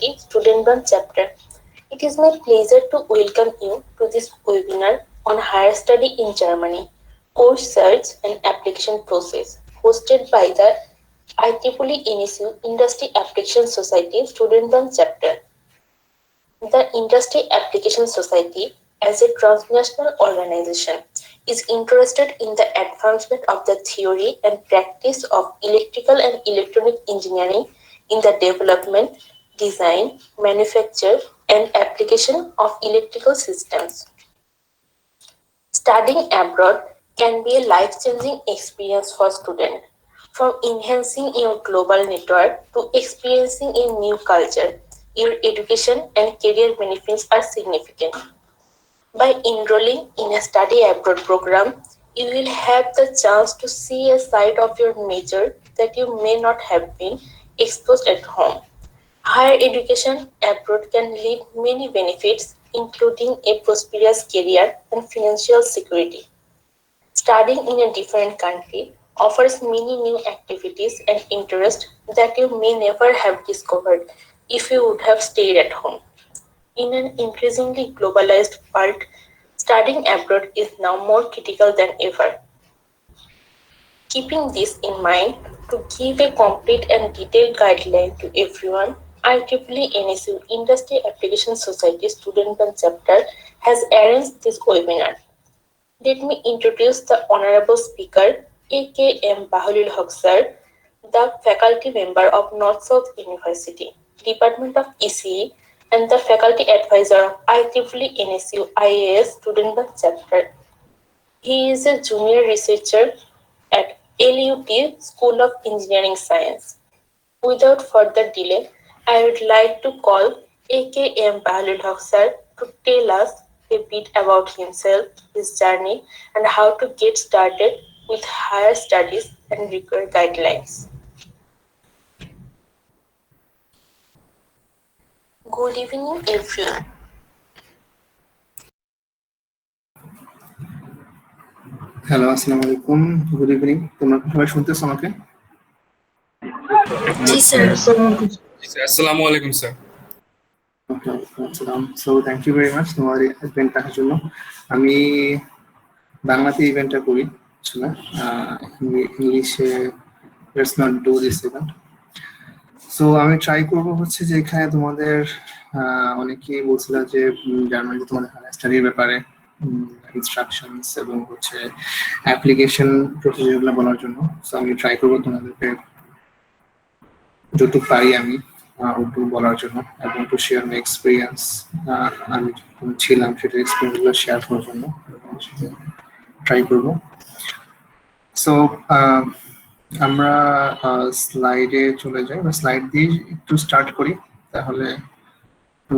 Student Run chapter. It is my pleasure to welcome you to this webinar on higher study in Germany, course search and application process, hosted by the IEEE NSU Industry Application Society Student Run chapter. The Industry Application Society, as a transnational organization, is interested in the advancement of the theory and practice of electrical and electronic engineering in the development, design, manufacture, and application of electrical systems. Studying abroad can be a life-changing experience for students. From enhancing your global network to experiencing a new culture, your education and career benefits are significant. By enrolling in a study abroad program, you will have the chance to see a side of your nature that you may not have been exposed at home. Higher education abroad can lead many benefits, including a prosperous career and financial security. Studying in a different country offers many new activities and interests that you may never have discovered if you would have stayed at home. In an increasingly globalized world, studying abroad is now more critical than ever. Keeping this in mind, to give a complete and detailed guideline to everyone, IEEE NSU Industry Application Society Student Run chapter has arranged this webinar. Let me introduce the Honorable Speaker, A.K.M. Bahlil Haq Sir, the faculty member of North-South University, Department of ECE, and the faculty advisor of IEEE NSU IAS Student Run chapter. He is a junior researcher at LUT School of Engineering Science. Without further delay, I would like to call A.K.M. Bahlil Haq Sir to tell us a bit about himself, his journey, and how to get started with higher studies and required guidelines. Good evening, everyone. Hello, আসসালামু আলাইকুম, good evening. তোমরা সবাই শুনতেছো আমাকে? জি sir. আসসালামু আলাইকুম sir. So thank you very much তোমার ইভেন্ট দেখার জন্য। আমি বাংলাতে ইভেন্টটা করি আসলে, ইংলিশে let's not do this event. So আমি ট্রাই করবো হচ্ছে যে এখানে তোমাদের অনেকেই বলছিল যে জার্মানিতে তোমাদের স্টাডির ব্যাপারে ইনস্ট্রাকশনস এবং হচ্ছে অ্যাপ্লিকেশন প্রসিজারগুলো বলার জন্য। সো আমি ট্রাই করবো তোমাদেরকে যতটুকু পারি আমি উর্দু বলার জন্য এবং টু শেয়ার মাই এক্সপিরিয়েন্স। আমি যখন ছিলাম সেটা এক্সপিরিয়েন্সগুলো শেয়ার করার জন্য ট্রাই করবো। সো আমরা স্লাইডে চলে যাই বা স্লাইড দিয়ে একটু স্টার্ট করি, তাহলে একটু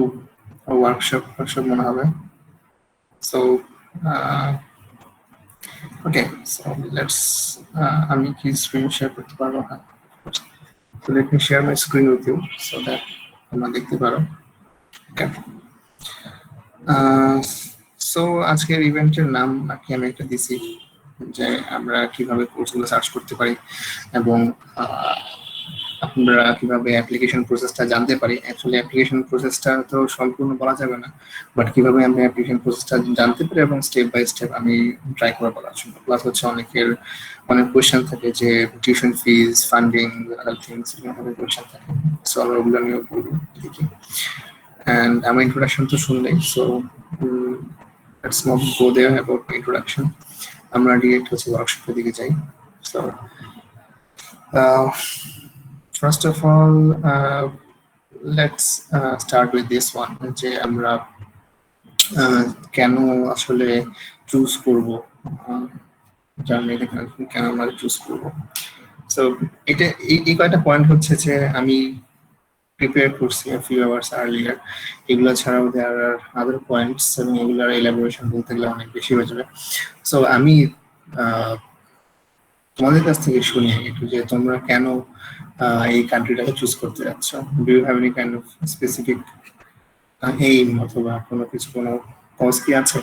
ওয়ার্কশপ মনে হবে। সো ওকে, সো লেটস আমি কি স্ক্রিন শেয়ার করতে পারবো? হ্যাঁ, so let me share my screen with you so that তোমরা দেখতে পারো। ওকে, সো আজকের ইভেন্টের নাম নাকি আমি একটা দিছি যে আমরা কিভাবে কোর্সগুলো সার্চ করতে পারি এবং আমরা কিভাবে অ্যাপ্লিকেশন প্রসেসটা জানতে পারি। অ্যাকচুয়ালি অ্যাপ্লিকেশন প্রসেসটা তো সম্পূর্ণ বলা যাবে না, বাট কিভাবে আমরা অ্যাপ্লিকেশন প্রসেসটা জানতে পারি এবং স্টেপ বাই স্টেপ আমি ট্রাই করে বলার জন্য। প্লাস হচ্ছে অনেকের অনেক কোয়েশ্চেন থাকে যে টিউশন ফিজ, ফান্ডিং, আদার থিংস, এরকম কোয়েশ্চেন থাকে। সো আমরা ওগুলো নিয়ে বলবো দেখি। অ্যান্ড আমার ইন্ট্রোডাকশন তো শুনলেই, so let's not go there about introduction. আমরা ডিরেক্ট হচ্ছে ওয়ার্কশপের দিকে যাই। So first of all, let's start with this one, যে আমরা কেন আসলে চুজ করব জার্মানিতে, কেন আমরা চুজ করব। সো এটা এই কয়েকটা পয়েন্ট হচ্ছে যে আমি প্রিপেয়ার করছি a few hours earlier। এগুলো ছাড়াও there are other points এবং এগুলোর এলাবোরেশন বলতে গেলে অনেক বেশি হয়ে যাবে। সো আমি তোমাদের কাছ থেকে শুনি একটু যে তোমরা কেন এই কান্ট্রিটাকে চুজ করতে যাচ্ছ। Do you have any kind of specific aim অথবা কোনো কিছু, কোনো কজ কি আছে?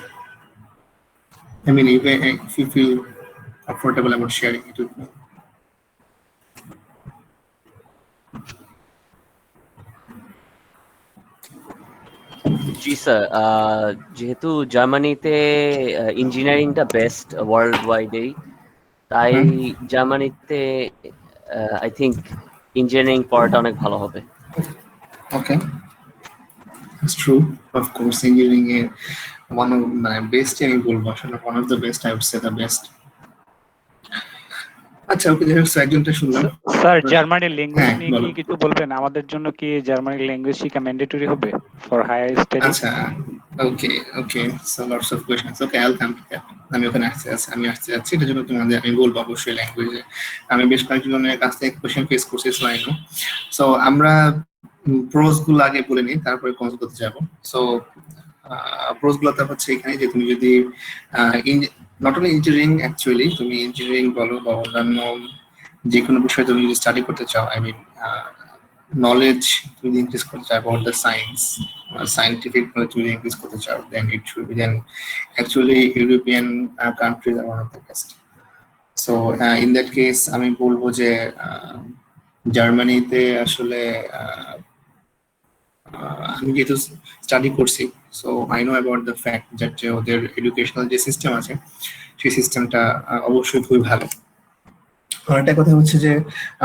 I mean, if you feel comfortable about sharing it with me. G sir, যেহেতু জার্মানিতে ইঞ্জিনিয়ারিংটা বেস্ট ওয়ার্ল্ড ওয়াইডেই, তাই হুম, জার্মানিতে আই থিংক ইঞ্জিনিয়ারিং পড়াটা অনেক ভালো হবে। Okay, it's true. Of course engineering এর ওয়ান অফ মানে বেস্ট আমি বলবো, আসলে one of the best, I would say the best. আচ্ছা, ওকে, যাই হোক, so একজনটা শুনলাম। স্যার, জার্মানির ল্যাঙ্গুয়েজ হ্যাঁ, নিয়ে কি বলো। কিছু বলবেন? আমাদের জন্য কি জার্মানির ল্যাঙ্গুয়েজ শিখা ম্যান্ডেটরি হবে ফর হায়ার স্টাডি? আচ্ছা, okay, okay, so lots of questions. Okay, I will come to that. আমি ওখানে আসতে যাচ্ছি, এটার জন্য তোমাদের আমি বলবো অবশ্যই ল্যাঙ্গুয়েজে। আমি বেশ কয়েকজনের কাছ থেকে কোয়েশ্চেন ফেস করছি, সো আই নো। সো আমরা প্রোজ গুলো আগে বলে নিই, তারপরে কনস করতে যাবো। সো প্রোজ গুলোতে হচ্ছে এখানে যে তুমি যদি নট অনলি ইঞ্জিনিয়ারিং, অ্যাকচুয়ালি তুমি ইঞ্জিনিয়ারিং বলো বা অন্যান্য যে কোনো বিষয়ে তুমি যদি স্টাডি করতে চাও, আই মিন নলেজ তুমি ইনক্রিজ করতে চাও about the science, scientific knowledge যদি ইনক্রিজ করতে চাও, then it should be, then actually European countries আর one of the best. So in that case আমি বলবো যে জার্মানিতে আসলে আমি যেহেতু স্টাডি করছি, so I know about the fact যে ওদের এডুকেশনাল যে সিস্টেম আছে, সেই সিস্টেমটা অবশ্যই খুবই ভালো। আরেকটা কথা হচ্ছে যে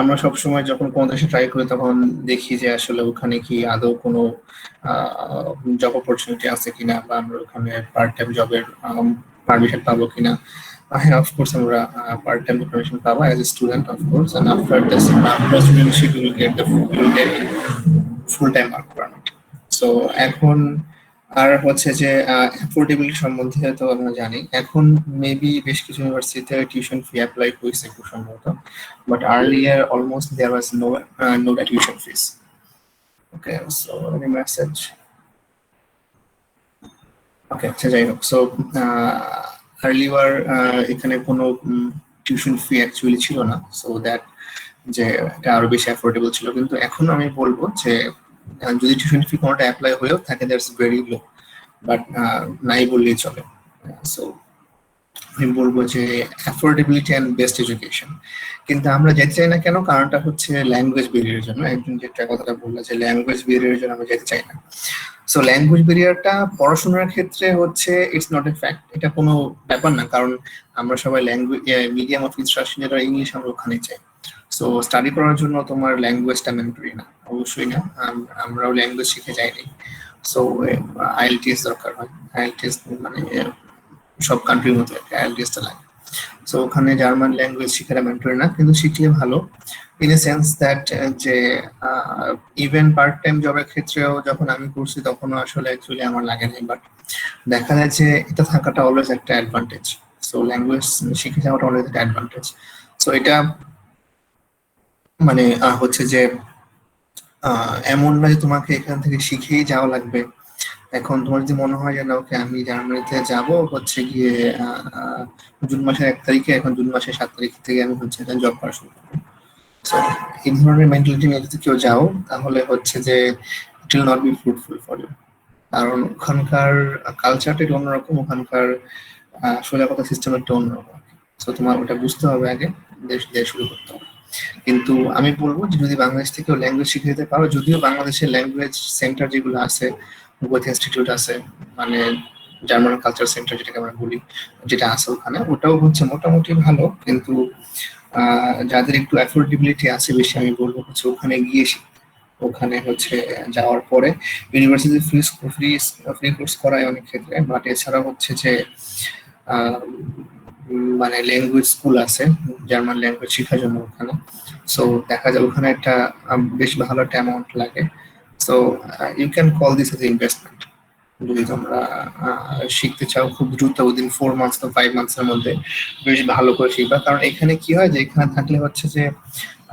আমরা সবসময় যখন কোনো দেশে ট্রাই করি, তখন দেখি যে আসলে ওখানে কি আদৌ কোনো জব অপরচুনিটি আছে কিনা, বা আমরা ওখানে পার্ট টাইম জবের পারমিশন পাবো কিনা। হ্যাঁ, অফকোর্স আমরা পার্ট টাইম পারমিশন পাবো as a student, of course, and after this studentship you will get the full time work permit. So এখন আর হচ্ছে যে অ্যাফোর্ডেবিলিটি সম্বন্ধে তো আমরা জানি, এখন মেবি বেশ কিছু ইউনিভার্সিটিতে টিউশন ফি অ্যাপ্লাই হয়েছে খুব সম্ভবত, but earlier almost there was no tuition fees. Okay, so any message, okay, আচ্ছা, যাই হোক। সো আর্লিয়ার এখানে কোনো টিউশন ফি অ্যাকচুয়ালি ছিল না, সো দ্যাট যে এটা আরো বেশি অ্যাফোর্ডেবল ছিল। কিন্তু এখন আমি বলবো যে যদি টিউশন ফি কোনোটা অ্যাপ্লাই হয়েও থাকে, দ্যাটস ভেরি লো, বাট নাই বললেই চলে। সো আমি বলবো যে অ্যাফোর্ডেবিলিটি অ্যান্ড বেস্ট এডুকেশন। কিন্তু আমরা যেতে চাই না কেন? কারণটা হচ্ছে ল্যাঙ্গুয়েজ ব্যারিয়ারের জন্য। একজন যেটা কথাটা বললো যে ল্যাঙ্গুয়েজ ব্যারিয়ারের জন্য আমরা যেতে চাই না। সো ল্যাঙ্গুয়েজ ব্যারিয়ারটা পড়াশোনার ক্ষেত্রে হচ্ছে ইটস নট এ ফ্যাক্ট, এটা কোনো ব্যাপার না, কারণ আমরা সবাই ল্যাঙ্গুয়েজ মিডিয়াম অফ ইনস্ট্রাকশন যেটা ইংলিশ, আমরা ওখানে চাই। সো স্টাডি করার জন্য তোমার ল্যাঙ্গুয়েজটা ম্যান্ডেটরি না, অবশ্যই না। আমরাও ল্যাঙ্গুয়েজ শিখে যাইনি। সো আইএলটিএস দরকার হয়, আইএলটিএস মানে সব কান্ট্রির মতো আইএলটিএসটা লাগে। সো ওখানে জার্মান ল্যাঙ্গুয়েজ শিখাটা ম্যান্ডেটরি না, কিন্তু শিখলে ভালো, ইন এ সেন্স দ্যাট যে ইভেন পার্ট টাইম জবের ক্ষেত্রেও যখন আমি করছি, তখনও আসলে অ্যাকচুয়ালি আমার লাগে নাই, বাট দেখা যায় যে এটা থাকাটা অলওয়েজ একটা অ্যাডভান্টেজ। সো ল্যাঙ্গুয়েজ শিখে যাওয়াটা অলওয়েজ একটা অ্যাডভান্টেজ। সো এটা মানে হচ্ছে যে এমন না যে তোমাকে এখান থেকে শিখেই যাওয়া লাগবে। এখন তোমার যদি মনে হয় যে না, ওকে, আমি জার্মানিতে যাব হচ্ছে গিয়ে জুন মাসের 1 তারিখে, এখন জুন মাসের 7 তারিখ থেকে আমি হচ্ছে জব করা শুরু করবো। সো এই ধরনের মেন্টালিটি নিয়ে যদি কেউ যাও, তাহলে হচ্ছে যে it will not be fruitful for you. কারণ ওখানকার কালচারটা একটু অন্যরকম, ওখানকার সোজা কথা সিস্টেম একটা অন্যরকম। সো তোমার ওটা বুঝতে হবে আগে, দেশ দিয়ে শুরু করতে হবে। কিন্তু আমি বলবো যে যদি বাংলাদেশ থেকেও ল্যাঙ্গুয়েজ শিখে যেতে পারো, যদিও বাংলাদেশের ল্যাঙ্গুয়েজ সেন্টার যেগুলো আছে, গোয়েথ ইনস্টিটিউট আছে, মানে জার্মান কালচার সেন্টার যেটাকে আমরা বলি, যেটা আছে ওখানে, ওটাও হচ্ছে মোটামুটি ভালো। কিন্তু যাদের একটু অ্যাফোর্ডেবিলিটি আছে বেশি, আমি বলবো হচ্ছে ওখানে গিয়ে ওখানে হচ্ছে যাওয়ার পরে ইউনিভার্সিটি ফ্রি কোর্স করায় অনেক ক্ষেত্রে, বাট এছাড়া হচ্ছে যে মানে ল্যাঙ্গুয়েজ স্কুল আছে জার্মান ল্যাঙ্গুয়েজ শেখার জন্য ওখানে। সো দেখা যায় ওখানে একটা বেশ ভালো একটা অ্যামাউন্ট লাগে। So you can call this as investment. যদি তোমরা শিখতে চাও খুব দ্রুত, উইদিন 4 মান্থস তো 5 মান্থসের মধ্যে বেশ ভালো করে শিখবা। কারণ এখানে কি হয় যে এখানে থাকলে হচ্ছে যে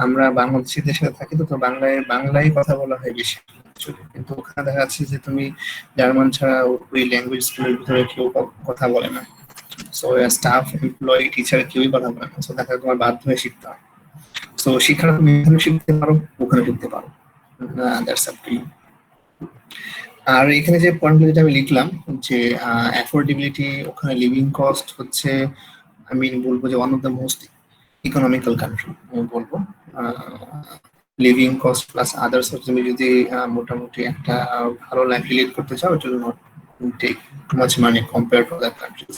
আমরা বাংলাদেশিদের সাথে থাকি, তো বাংলায় কথা বলা হয় বেশি, কিন্তু ওখানে দেখা যাচ্ছে যে তুমি জার্মান ছাড়া ওই ল্যাঙ্গুয়েজ স্কুলের ভিতরে কেউ কথা বলে না। সো স্টাফ, এমপ্লয়ি, টিচার কেউই কথা বলে না। সো দেখা তোমার বাধ্য হয়ে শিখতে হয়। সো শিক্ষাটা তুমি এখানে শিখতে পারো, ওখানে শিখতে পারো, দ্যাটস আপ টু ইউ। আর এখানে যে পয়েন্টগুলো যেটা আমি লিখলাম যে অ্যাফোর্ডেবিলিটি, ওখানে লিভিং কস্ট হচ্ছে, আমি বলবো যে one of the most economical country আমি বলবো। লিভিং কস্ট প্লাস আদার্স তুমি যদি মোটামুটি একটা ভালো লাইফ লিড করতে চাও, it will not take much money compare to other countries.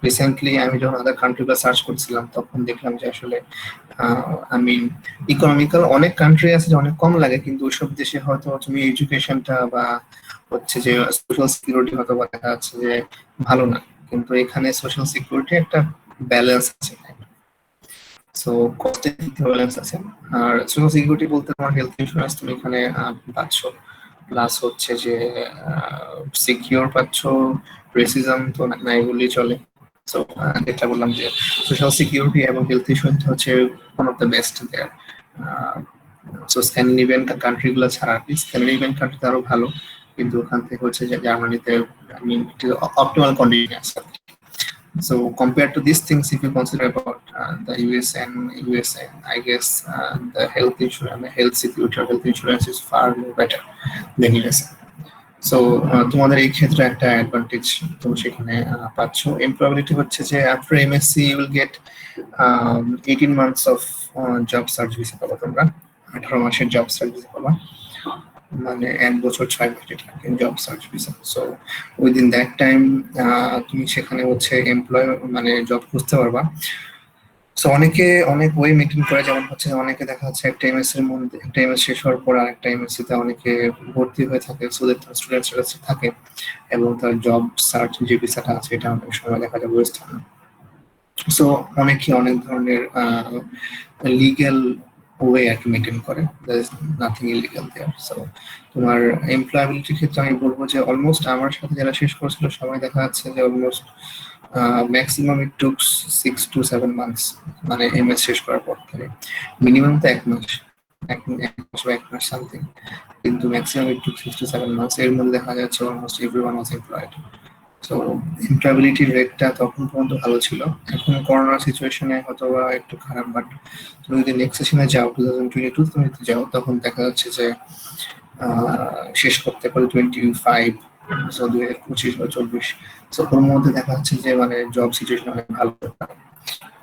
Recently আমি যখন আদার কান্ট্রিগুলো সার্চ করছিলাম তখন দেখলাম যে আসলে আই মিন ইকোনমিক্যাল অনেক কান্ট্রি আছে যে অনেক কম লাগে, কিন্তু ওইসব দেশে হয়তো তুমি এডুকেশনটা বা হচ্ছে যে সোশ্যাল সিকিউরিটি হয়তো বা দেখা যাচ্ছে যে ভালো না, কিন্তু এখানে সোশ্যাল সিকিউরিটি একটা ব্যালেন্স আছে। সো কস্টের দিক থেকে ব্যালেন্স আছে। আর সোশ্যাল সিকিউরিটি বলতে তোমার হেলথ ইন্স্যুরেন্স তুমি এখানে পাচ্ছ, প্লাস হচ্ছে যে সিকিউর পাচ্ছ, রেসিজম তো নাই বললেই চলে। সো যেটা বললাম যে সোশ্যাল সিকিউরিটি এবং হেলথ ইন্স্যুরেন্স হচ্ছে one of the best there. So Scandinavian কান্ট্রিগুলো ছাড়া স্ক্যান্ডিনেভিয়ান কান্ট্রিতে আরো ভালো, কিন্তু ওখান থেকে হচ্ছে যে জার্মানিতে অপটিমাল কন্ডিশন আছে। So compared to these things, if you consider about the USA, I guess the health insurance, the health security or health insurance is far more better than USA. So তোমাদের এই ক্ষেত্রে একটা advantage তুমি সেখানে পাচ্ছ। Employability হচ্ছে যে after MSc you will get 18 months of job search visa পাবা তোমরা, 18 মাসের জব সার্চ ভিসা পাবা, মানে 1 বছর 6 মাস যেটা job search visa. So within that time তুমি সেখানে হচ্ছে এমপ্লয় মানে জব খুঁজতে পারবা। সো অনেকে অনেক ওয়ে মেনটেন করে, যেমন হচ্ছে অনেকে দেখা যাচ্ছে একটা এমএস এর মধ্যে একটা এমএস শেষ হওয়ার পর আরেকটা এমএসসি তে অনেকে ভর্তি হয়ে থাকে, সো দ্যাট স্টুডেন্টস থাকে এবং তার জব সার্চ যে ভিসাটা আছে এটা অনেক সময় দেখা যায় ওয়েস্ট হয়। সো অনেকে অনেক ধরনের লিগ্যাল ওয়ে আর কি মেনটেন করে, there is nothing illegal there. So তোমার এমপ্লয়াবিলিটির ক্ষেত্রে আমি বলবো যে অলমোস্ট আমার সাথে যারা শেষ করেছিল সবাই দেখা যাচ্ছে যে almost maximum it took 6 to 7 months, মানে এমএস শেষ করার পর থেকে মিনিমাম তো 1 মাস, 1 মাস সামথিং, কিন্তু maximum it took 6 to 7 months। এর মধ্যে দেখা যাচ্ছে almost everyone was employed. So এমপ্লয়াবিলিটির রেটটা তখন পর্যন্ত ভালো ছিল, এখন করোনা সিচুয়েশনে হয়তো বা একটু খারাপ, বাট তুমি যদি নেক্সট সেশনে যাও 2022 তুমি যদি যাও তখন দেখা যাচ্ছে যে শেষ করতে পারে 25, সো 2025 বা 24। সো ওর মধ্যে দেখা যাচ্ছে যে মানে জব সিচুয়েশন অনেক ভালো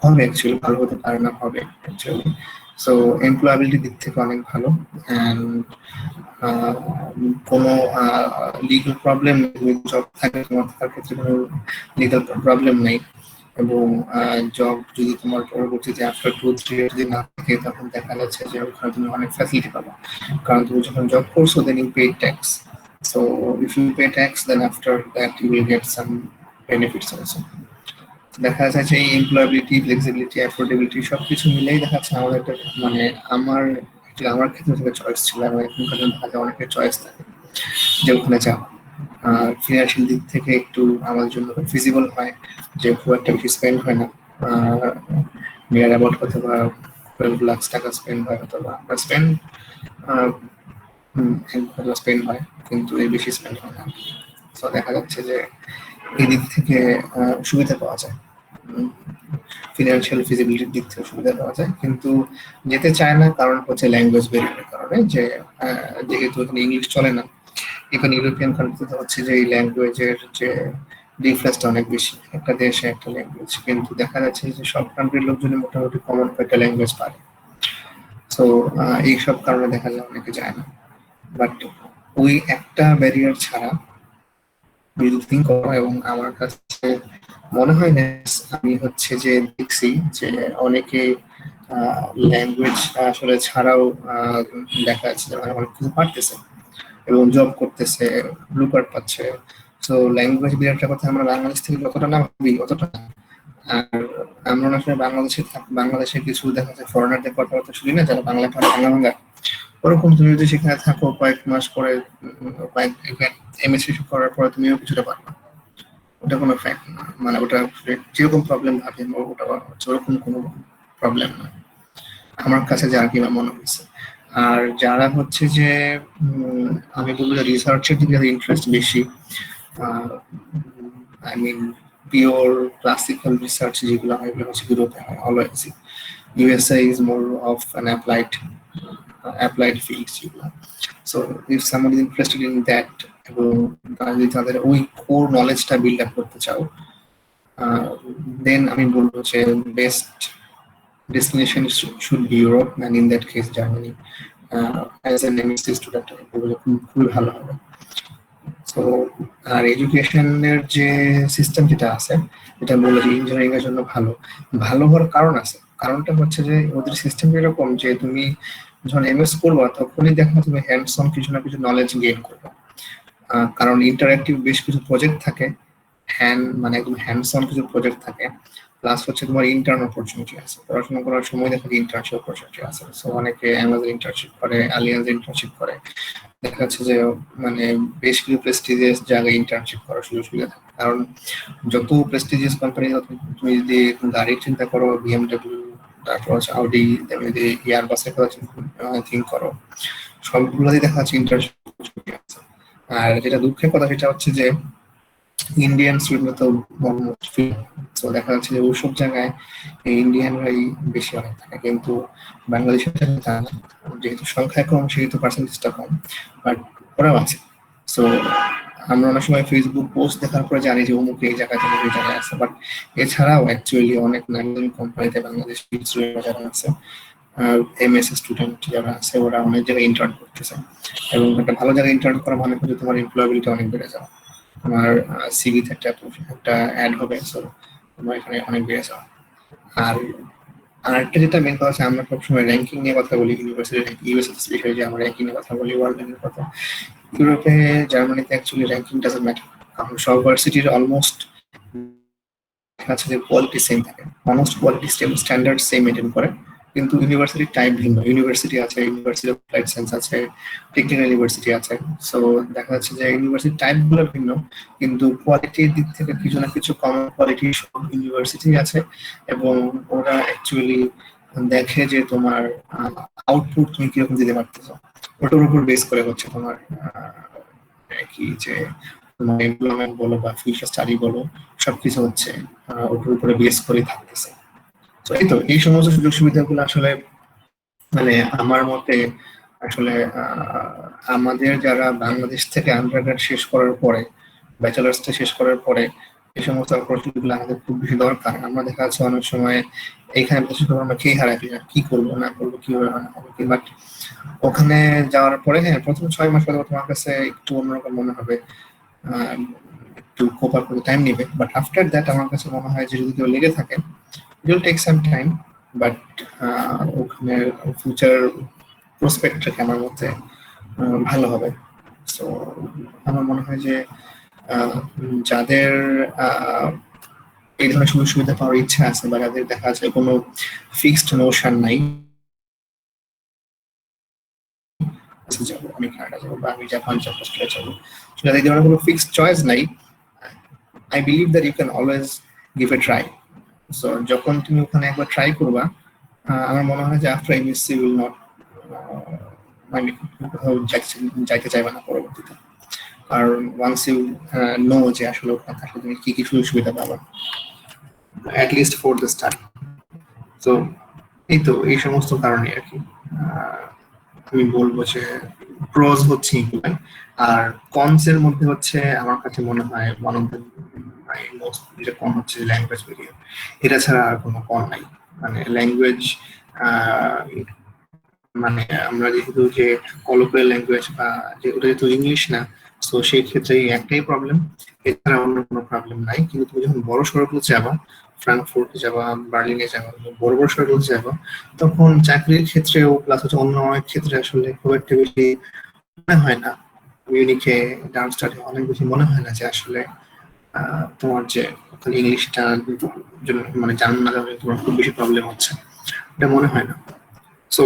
হবে অ্যাকচুয়ালি, ভালো হতে পারে না, হবে অ্যাকচুয়ালি। সো এমপ্লয়াবিলিটির দিক থেকে অনেক ভালো, অ্যান্ড কোনো লিগাল প্রবলেম জব থাকে তোমার, তার ক্ষেত্রে কোনো লিগাল প্রবলেম নেই। এবং জব যদি তোমার পরবর্তীতে আফটার 2-3 ইয়ার যদি না থাকে তখন দেখা যাচ্ছে যে ওখানে তুমি অনেক ফ্যাসিলিটি পাবা, কারণ তুমি যখন জব করছো then you pay tax. So if you pay tax then after that you will get some benefits also. দেখা যাচ্ছে এই এমপ্লয়াবিলিটি, ফ্লেক্সিবিলিটি, অ্যাফোর্ডেবিলিটি সবকিছু মিলেই দেখা যাচ্ছে আমাদের একটা মানে আমার ক্ষেত্রে থেকে চয়েস ছিল, এবং এখনকার দেখা যায় অনেকের চয়েস থাকে যে ওখানে যাও। ফিনান্সিয়াল দিক থেকে একটু আমাদের জন্য ফিজিবল হয়, যে খুব একটা বেশি স্পেন্ড হয় না, নিয়ার অ্যাবাউট হয়তো বা 12 লাখ টাকা স্পেন্ড হয়, অথবা স্পেন্ড স্পেন্ড হয়, কিন্তু এই বেশি স্পেন্ড হয় না। সো দেখা যাচ্ছে যে এই দিক থেকে সুবিধা পাওয়া যায়, ফিনান্সিয়াল ফিজিবিলিটির দিক থেকে সুবিধা পাওয়া যায়, কিন্তু যেতে চায় না কারণ হচ্ছে ল্যাঙ্গুয়েজ ব্যারিয়ারের কারণে, যে যেহেতু এখানে ইংলিশ চলে না। এখন ইউরোপিয়ান কান্ট্রিতে হচ্ছে যে এই ল্যাঙ্গুয়েজের যে ডিফারেন্সটা অনেক বেশি, একটা দেশে একটা ল্যাঙ্গুয়েজ, কিন্তু দেখা যাচ্ছে যে সব কান্ট্রির লোকজন মোটামুটি কমন একটা ল্যাঙ্গুয়েজ পারে। সো এইসব কারণে দেখা যায় অনেকে যায় না, বাট ওই একটা ব্যারিয়ার ছাড়া থিঙ্ক করা, এবং আমার কাছে মনে হয় না, আমি হচ্ছে যে দেখছি যে অনেকে ল্যাঙ্গুয়েজ আসলে ছাড়াও দেখা যাচ্ছে যে অনেক কিছু পারতেছে এবং জব করতেছে, ব্লু কার্ড পাচ্ছে। সো ল্যাঙ্গুয়েজ বিরাটটা কথা আমরা বাংলাদেশ থেকে যতটা না ভাবি অতটা না। আর আমরা আসলে বাংলাদেশে কিছু দেখা যায় ফরেনারদের কথাবার্তা শুনি না, যারা বাংলা ভাঙা ভাঙা, ওরকম তুমি যদি সেখানে থাকো কয়েক মাস পরে, এমএসসি করার পরে তুমিও কিছুটা পারবা, ওটা কোনো ফ্যাক্ট না, মানে ওটা যেরকম প্রবলেম ভাবি ওটা ওরকম কোনো প্রবলেম না আমার কাছে, যার কিনা মনে হয়েছে। আর যারা হচ্ছে যে আমি বলবো যে রিসার্চের দিকে ইন্টারেস্ট বেশি, I mean pure classical research যেগুলো হয় এগুলো হচ্ছে ইউরোপে হয় always. USA is more of an applied fields যেগুলো। So if someone is interested in that, এবং যদি তাদের ওই কোর নলেজটা বিল্ড আপ করতে চাও, দেন আমি বলবো যে best destination should be Europe, and in that case Germany, as an MSc student খুবই ভালো হবে। তো আর এডুকেশনের যে সিস্টেম যেটা আছে, এটা বলে যে ইঞ্জিনিয়ারিং এর জন্য ভালো হওয়ার কারণ আছে। কারণটা হচ্ছে যে ওদের সিস্টেম এরকম যে তুমি যখন এমএস করবা তখনই দেখো তুমি হ্যান্ডস অন কিছু না কিছু নলেজ গেইন করবে। কারণ ইন্টারঅ্যাক্টিভ বেশ কিছু প্রজেক্ট থাকে, মানে একদম হ্যান্ডস অন কিছু প্রজেক্ট থাকে, প্লাস হচ্ছে তোমার ইন্টার্ন অপরচুনিটি আছে। পড়াশোনা করার সময় দেখো ইন্টার্নশিপ অপরচুনিটি আছে। সো অনেকে অ্যামাজন ইন্টার্নশিপ করে, আলিয়ান্স ইন্টার্নশিপ করে, দেখা যাচ্ছে যে মানে বেশ কিছু প্রেস্টিজিয়াস জায়গায় ইন্টার্নশিপ করার সুযোগ সুবিধা থাকে। কারণ যত প্রেস্টিজিয়াস কোম্পানি, তুমি যদি গাড়ির চিন্তা করো বিএমডব্লিউ, তারপর হচ্ছে আউডি, তুমি যদি এয়ারবাসের কথা থিঙ্ক করো, সবগুলোতেই দেখা যাচ্ছে ইন্টার্নশিপ আছে। আর যেটা দুঃখের কথা সেটা হচ্ছে যে ইন্ডিয়ান স্টুডেন্ট তো তো দেখা যাচ্ছে যে ওইসব জায়গায় ইন্ডিয়ানরাই বেশি অনেক থাকে, কিন্তু বাংলাদেশের যেহেতু সংখ্যা কম সেহেতু পার্সেন্টেজটা কম, বাট ওরাও আছে। সো আমরা অনেক সময় ফেসবুক পোস্ট দেখার পরে জানি যে অমুক এই জায়গায় অমুক এই জায়গায় আছে, বাট এছাড়াও অ্যাকচুয়ালি অনেক নামি কোম্পানিতে বাংলাদেশ যারা আছে, এমএস স্টুডেন্ট যারা আছে, ওরা অনেক জায়গায় ইন্টার্ন করতেছে। এবং একটা ভালো জায়গায় ইন্টার্ন করা মানে হচ্ছে তোমার এমপ্লয়াবিলিটি অনেক বেড়ে যাওয়া, তোমার সিভিতে একটা অ্যাড হবে, সো তোমার এখানে অনেক বেড়ে যাওয়া। আর আরেকটা যেটা মেন কথা আছে, আমরা সবসময় র্যাঙ্কিং নিয়ে কথা বলি, ইউনিভার্সিটি ইউএসএ স্পেশালি যে আমরা র্যাঙ্কিং নিয়ে কথা বলি, ওয়ার্ল্ড র্যাঙ্কিং কথা। ইউরোপে, জার্মানিতে অ্যাকচুয়ালি র্যাঙ্কিং ডাজন্ট ম্যাটার, কারণ সব ভার্সিটির অলমোস্ট আছে যে কোয়ালিটি সেম থাকে, almost quality standard same maintain করে। কিন্তু ইউনিভার্সিটির টাইপ ভিন্ন, ইউনিভার্সিটি আছে, ইউনিভার্সিটি অফ অ্যাপ্লাইড সায়েন্স আছে, টেকনিক্যাল ইউনিভার্সিটি আছে। সো দেখা যাচ্ছে যে ইউনিভার্সিটি টাইপ গুলো ভিন্ন, কিন্তু কোয়ালিটির দিক থেকে কিছু না কিছু কমন কোয়ালিটি সব ইউনিভার্সিটি আছে। এবং ওরা অ্যাকচুয়ালি দেখে যে তোমার আউটপুট তুমি কিরকম দিতে পারতেছো, ওটার উপর বেস করে হচ্ছে তোমার কি যে তোমার এমপ্লয়মেন্ট বলো বা ফিউচার স্টাডি বলো, সবকিছু হচ্ছে ওটার উপরে বেস করে থাকতেছে। তো এই সমস্ত সুযোগ সুবিধাগুলো আসলে মানে আমার মতে আসলে আমাদের যারা বাংলাদেশ থেকে আন্ডারগ্রেড শেষ করার পরে, ব্যাচেলার্সটা শেষ করার পরে এই সমস্ত অপরচুনিটিগুলো আমাদের খুব বেশি দরকার। আমরা দেখা যাচ্ছে অনেক সময় এইখানে আমরা খেয়ে হারাই, কি করবো না করবো, কিভাবে হবে, বাট ওখানে যাওয়ার পরে হ্যাঁ প্রথম 6 মাস পরে তোমার কাছে একটু অন্যরকম মনে হবে, একটু কোপার করে টাইম নেবে, বাট আফটার দ্যাট আমার কাছে মনে হয় যে যদি কেউ লেগে থাকে it will take some time, but ওখানে ফিউচার প্রসপেক্টটা আমার মতে ভালো হবে। সো আমার মনে হয় যে যাদের এই ধরনের সুযোগ সুবিধা পাওয়ার ইচ্ছা আছে বা যাদের দেখা যাচ্ছে কোনো ফিক্সড নোশন নাই যাবো, আমি কানাডা যাবো বা আমি জাপান যাবো, অস্ট্রেলিয়া যাবো, যাদের এই ধরনের কোনো ফিক্সড চয়েস নাই, I believe that you can always give a try. So যখন তুমি ওখানে একবার ট্রাই করবা, আমার মনে হয় যে আফটার এমএসসি উইল নট মানে যাইতে চাইবে না পরবর্তীতে। আর ওয়ান্স ইউ নো যে আসলে ওখানে থাকলে তুমি কি কি সুযোগ সুবিধা পাবা, at least for the start. তো এই সমস্ত কারণে আর কি আমি বলবো যে প্রোজ হচ্ছে এগুলাই। আর কনস এর মধ্যে হচ্ছে আমার কাছে মনে হয় ওয়ান অফ দ্য মোস্ট যেটা কন হচ্ছে ল্যাঙ্গুয়েজ ব্যারিয়ার। এটা ছাড়া আর কোনো কন নাই। মানে ল্যাঙ্গুয়েজ মানে আমরা যেহেতু যে কলোকিয়াল ল্যাঙ্গুয়েজ বা যেহেতু ইংলিশ না, তো সেই ক্ষেত্রে একটাই প্রবলেম, এছাড়া অন্য কোনো প্রবলেম নাই। কিন্তু তুমি যখন বড় শহরগুলো যাবা, ফ্রাঙ্কফুর্টে যাবা, বার্লিনে যাবা, বড় বড় শহরগুলো যাবা, তখন চাকরির ক্ষেত্রেও প্লাস হচ্ছে অন্য অনেক ক্ষেত্রে আসলে খুব একটা বেশি মনে হয় না, মিউনিখে, ডার্মস্টাডে অনেক বেশি মনে হয় না যে আসলে তোমার যে ইংলিশটা মানে জানো না, তোমার খুব বেশি প্রবলেম হচ্ছে, এটা মনে হয় না। সো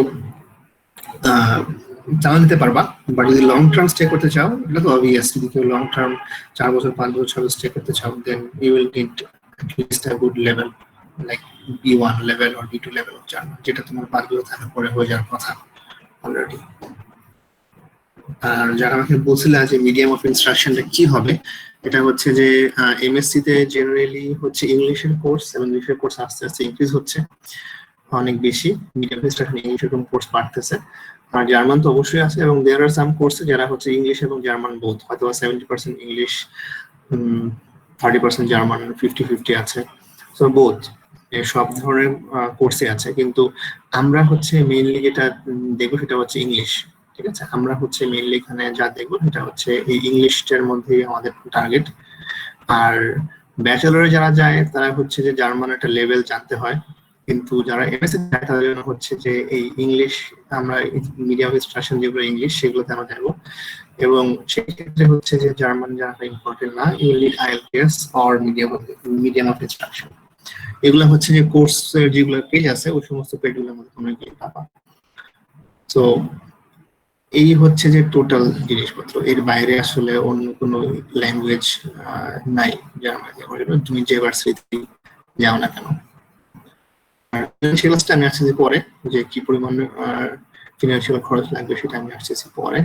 জানা নিতে পারবা, বাট যদি লং টার্ম স্টে করতে চাও, এটা তো অবভিয়াস, যদি কেউ লং টার্ম 4 বছর 5 বছর স্টে করতে চাও, then you will need at least a good level like B1 level or B2 level of German, যেটা তোমার 5 বছর থাকার পরে হয়ে যাওয়ার কথা অলরেডি। আর যারা আমাকে বলছিল যে মিডিয়াম অফ ইনস্ট্রাকশনটা কি হবে, এটা হচ্ছে যে এমএসসি তে জেনারেলি হচ্ছে ইংলিশের কোর্স, এবং ইংলিশের কোর্স আস্তে আস্তে ইনক্রিজ হচ্ছে অনেক বেশি, মিডিয়াম অফ ইনস্ট্রাকশন ইংলিশের কোর্স বাড়তেছে। আর জার্মান তো অবশ্যই আছে, এবং দেয়ার আর সাম কোর্সে যারা হচ্ছে ইংলিশ এবং জার্মান বোথ, হয়তো 70% ইংলিশ 30% জার্মান, 50-50 আছে। সো বোথ সব ধরনের কোর্সে আছে, কিন্তু আমরা হচ্ছে মেইনলি যেটা দেখবো সেটা হচ্ছে ইংলিশ। ঠিক আছে, আমরা হচ্ছে মেইনলি এখানে যা দেখবো সেটা হচ্ছে এই ইংলিশটার মধ্যেই আমাদের টার্গেট। আর ব্যাচেলরে যারা যায় তারা হচ্ছে যে জার্মান একটা লেভেল জানতে হয়, কিন্তু যারা এমএসসি যায় তাদের জন্য হচ্ছে যে এই ইংলিশ, আমরা মিডিয়াম অফ ইনস্ট্রাকশন যেগুলো ইংলিশ সেগুলোতে আমরা যাবো। এবং সেই ক্ষেত্রে হচ্ছে যে জার্মান জানাটা ইম্পর্টেন্ট না, you need IELTS or medium of instruction. এগুলো হচ্ছে যে কোর্সের যেগুলো পেজ আছে ওই সমস্ত পেজগুলোর মধ্যে তোমরা গিয়ে পাবা। তো এই হচ্ছে যে টোটাল জিনিসপত্র, এর বাইরে আসলে অন্য কোনো ল্যাঙ্গুয়েজ নাই জার্মানি, তুমি যে ভার্সিটি যাও না কেন। আর ফিনান্সিয়ালসটা আমি আসছি পরে, যে কি পরিমাণ ফিনান্সিয়াল খরচ লাগবে সেটা আমি আসতেছি পরে।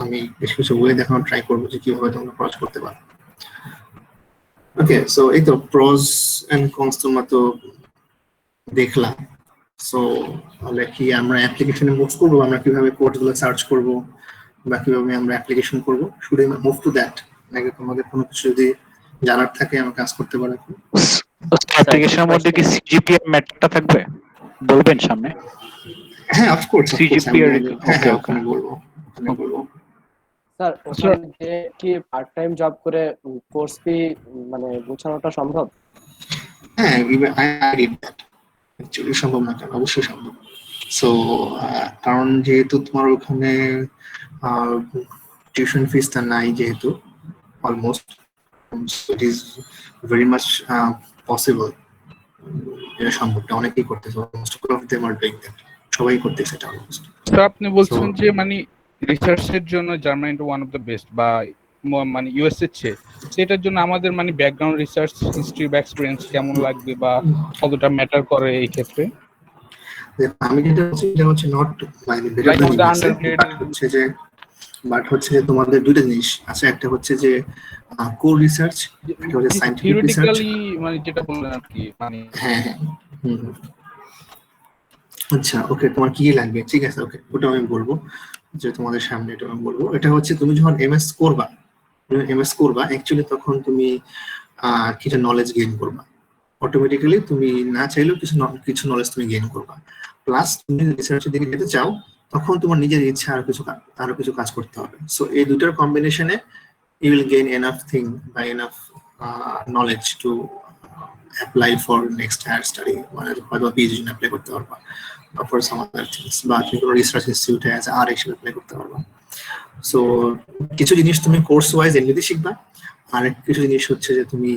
আমি বেশ কিছু বই দেখানোর ট্রাই করবো যে কিভাবে তোমরা খরচ করতে পারো। ওকে, সো এই তো প্রস এন্ড কনস তোমরা তো দেখলাম। সো তাহলে কি আমরা অ্যাপ্লিকেশনে মুভ করবো, আমরা কিভাবে কোডগুলো সার্চ করবো বা কিভাবে আমরা অ্যাপ্লিকেশন করবো, should I move to that, নাকি তোমাদের কোনো কিছু যদি জানার থাকে আমরা কাজ করতে পারি? অ্যাপ্লিকেশনের মধ্যে কি সিজিপিএ ম্যাটারটা থাকবে, বলবেন সামনে? হ্যাঁ, অফ কোর্স, সিজিপিএ। ওকে ওকে, আমি বলবো। স্যার ওখানে কি পার্ট টাইম জব করে কোর্স ফি মানে গোছানোটা সম্ভব? হ্যাঁ, আই ডিড দ্যাট। অ্যাকচুয়ালি সম্ভব না কেন, অবশ্যই সম্ভব। সো কারণ যেহেতু তোমার ওখানে টিউশন ফিসটা নাই যেহেতু, almost it is very much possible, এটা সম্ভবটা অনেকেই করতেছে, almost all of them are doing that, সবাই করতেছে এটা অলমোস্ট। তো আপনি বলছেন যে মানে রিসার্চের জন্য Germany one of the best, বা মানে ইউএস এর চেয়ে, সেটার জন্য আমাদের মানে ব্যাকগ্রাউন্ড রিসার্চ হিস্ট্রি বা এক্সপেরিয়েন্স কেমন লাগবে বা কতটা ম্যাটার করে এই ক্ষেত্রে? আমি যেটা হচ্ছে এটা হচ্ছে নট মানে বেটার দ্যান হচ্ছে যে, বাট হচ্ছে তোমাদের দুটো জিনিস আছে, একটা হচ্ছে যে কোর রিসার্চ, একটা হচ্ছে সায়েন্টিফিক রিসার্চ। থিওরিটিক্যালি মানে যেটা বললেন আর কি, মানে হ্যাঁ হ্যাঁ, আচ্ছা ওকে, তোমার কি লাগবে? ঠিক আছে, ওকে, ওটা আমি বলবো, যে তোমাদের সামনে এটা আমি বলবো। এটা হচ্ছে তুমি যখন এমএস করবা, অ্যাকচুয়ালি তখন তুমি কিছু নলেজ গেইন করবা অটোমেটিক্যালি, তুমি না চাইলেও কিছু নলেজ তুমি গেইন করবা। প্লাস তুমি রিসার্চের দিকে যেতে চাও, তখন তোমার নিজের ইচ্ছা আরো কিছু কাজ করতে হবে। সো এই দুটার কম্বিনেশনে you will gain enough thing বা enough knowledge to apply for next higher study, মানে হয়তো পিএইচডি অ্যাপ্লাই করতে পারবা বা ফর সাম আদার থিংস, বা তুমি কোনো রিসার্চ ইনস্টিটিউটে অ্যাজ আর হিসেবে অ্যাপ্লাই করতে পারবা। সো কিছু জিনিস তুমি কোর্স ওয়াইজ এমনিতে শিখবা, আর কিছু জিনিস হচ্ছে যে তুমি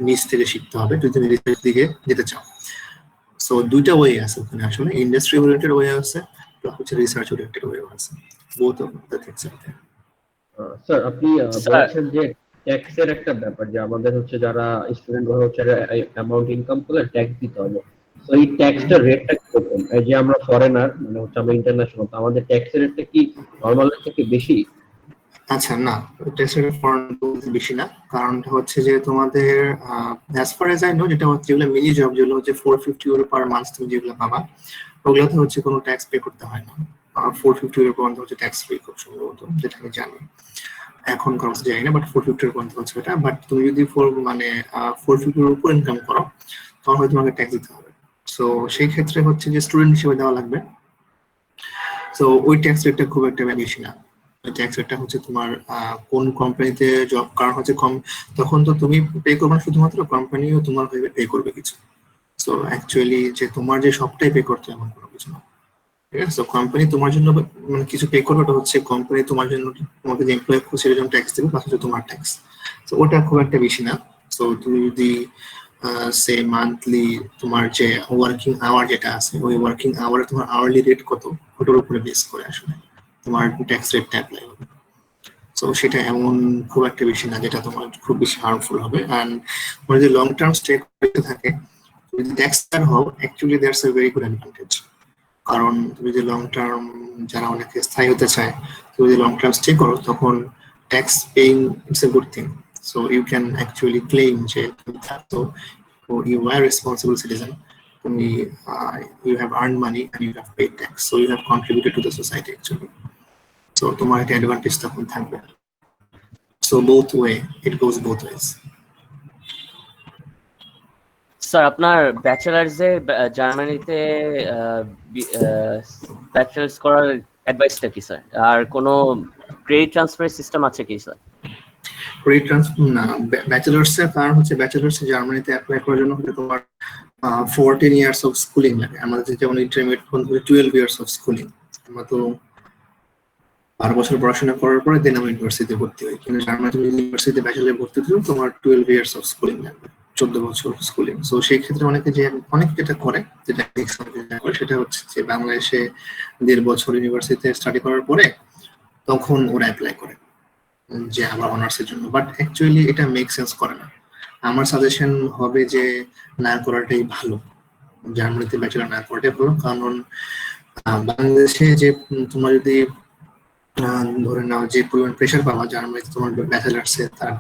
নিজ থেকে শিখতে হবে যদি তুমি রিসার্চ দিকে যেতে চাও। সো দুইটা ওয়ে আছে ওখানে, আসলে ইন্ডাস্ট্রি ওরিয়েন্টেড ওয়ে আছে, প্লাস হচ্ছে রিসার্চ ওরিয়েন্টেড ওয়ে আছে, both of the things are there. Sir আপনি বলছেন যে ট্যাক্সের একটা ব্যাপার, যে আমাদের হচ্ছে যারা স্টুডেন্ট হচ্ছে অ্যামাউন্ট ইনকাম করলে ট্যাক্স দিতে হবে। তো এই ট্যাক্সটার রেটটা কিরকম? এই যে আমরা ফরেনার, মানে হচ্ছে আমরা ইন্টারন্যাশনাল, তো আমাদের ট্যাক্সের রেটটা কি নরমাল থেকে বেশি? আচ্ছা, না, ট্যাক্সের ফরেন বেশি না, কারণটা হচ্ছে যে তোমাদের as far age I know, যেটা হচ্ছে যেগুলো মিনি জব, যেগুলো হচ্ছে 450 ইউরো পার মান্থ তুমি যেগুলো পাবা, ওগুলোতে হচ্ছে কোনো ট্যাক্স পে করতে হয় না। 450 ইউরো পর্যন্ত হচ্ছে ট্যাক্স ফ্রি খুব সম্ভবত, যেটা আমি জানি, এখন খরচ জানি না, বাট 450 এর পর্যন্ত হচ্ছে এটা। বাট তুমি যদি 450 এর উপর ইনকাম করো, তখন হয়তো তোমাকে ট্যাক্স দিতে হবে। সো সেই ক্ষেত্রে হচ্ছে যে স্টুডেন্ট হিসেবে দেওয়া লাগবে। সো ওই ট্যাক্স রেটটা খুব একটা বেশি না। ট্যাক্স রেটটা হচ্ছে তোমার কোন কোম্পানিতে জব কারণ হচ্ছে কম, তখন তো তুমি পে করবে না শুধুমাত্র, কোম্পানিও তোমার হয়ে পে করবে কিছু। সো অ্যাকচুয়ালি যে তোমার যে সবটাই পে করতে এমন কোনো কিছু না, ঠিক আছে? তো কোম্পানি তোমার জন্য মানে কিছু পে করবে, ওটা হচ্ছে কোম্পানি তোমার জন্য, তোমাকে যে এমপ্লয় সেটার জন্য ট্যাক্স দেবে, প্লাস হচ্ছে তোমার ট্যাক্স। তো ওটা খুব একটা বেশি না। সো তুমি যদি সে মান্থলি তোমার যে ওয়ার্কিং আওয়ার যেটা আছে, ওই ওয়ার্কিং আওয়ারে তোমার আওয়ারলি রেট কত, ওটার উপরে বেস করে আসলে তোমার ট্যাক্স রেটটা অ্যাপ্লাই হবে। সো সেটা এমন খুব একটা বেশি না যেটা তোমার খুব বেশি হার্মফুল হবে। অ্যান্ড তোমার যদি লং টার্ম স্টে করতে থাকে, যদি ট্যাক্স প্ল্যান হও, actually that's a very good advantage. কারণ তুমি যদি লং টার্ম, যারা অনেকে স্থায়ী হতে চায়, তুমি যদি লং টার্ম স্টে করো, তখন tax paying it's a good thing. So you can actually claim যে তুমি থাকতো, you are a responsible citizen, you have earned money and you have paid tax, so you have contributed to the society actually. So তোমার একটা advantage তখন থাকবে। So both way, it goes both ways. Sir আপনার ব্যাচেলার্সে জার্মানিতে bachelors করার অ্যাডভাইসটা কি sir? আর কোনো credit transfer system আছে কি স্যার? ক্রেডিট ট্রান্সফার না, ব্যাচেলার্স এর কারণ হচ্ছে ব্যাচেলার্স জার্মানিতে অ্যাপ্লাই করার জন্য হলে তোমার 14 ইয়ার্স অফ স্কুলিং লাগে। আমাদের যেমন ইন্টারমিডিয়েট পর্যন্ত 12 ইয়ার্স অফ স্কুলিং। আমরা তো 12 বছর পড়াশোনা করার পরে দেন আমরা ইউনিভার্সিটিতে ভর্তি হই, কিন্তু জার্মানিতে ইউনিভার্সিটিতে ব্যাচেলার ভর্তি হতে তোমার 12 ইয়ার্স অফ স্কুলিং লাগবে, 14 বছর স্কুলিং। সো সেই ক্ষেত্রে অনেকে যেটা করে, যেটা করে সেটা হচ্ছে যে বাংলাদেশে 1.5 বছর ইউনিভার্সিটিতে স্টাডি করার পরে তখন ওরা অ্যাপ্লাই করে যে আমার অনার্সের জন্য, বাট অ্যাকচুয়ালি এটা মেক সেন্স করে না। আমার সাজেশন হবে যে না করাটাই ভালো, জার্মানিতে ব্যাচেলার না করাটাই ভালো। কারণ বাংলাদেশে যে তোমরা যদি ধরে নাও যে পরিমাণ প্রেশার পাওয়া, জার্মানিতে তোমার ব্যাচেলার্সে তার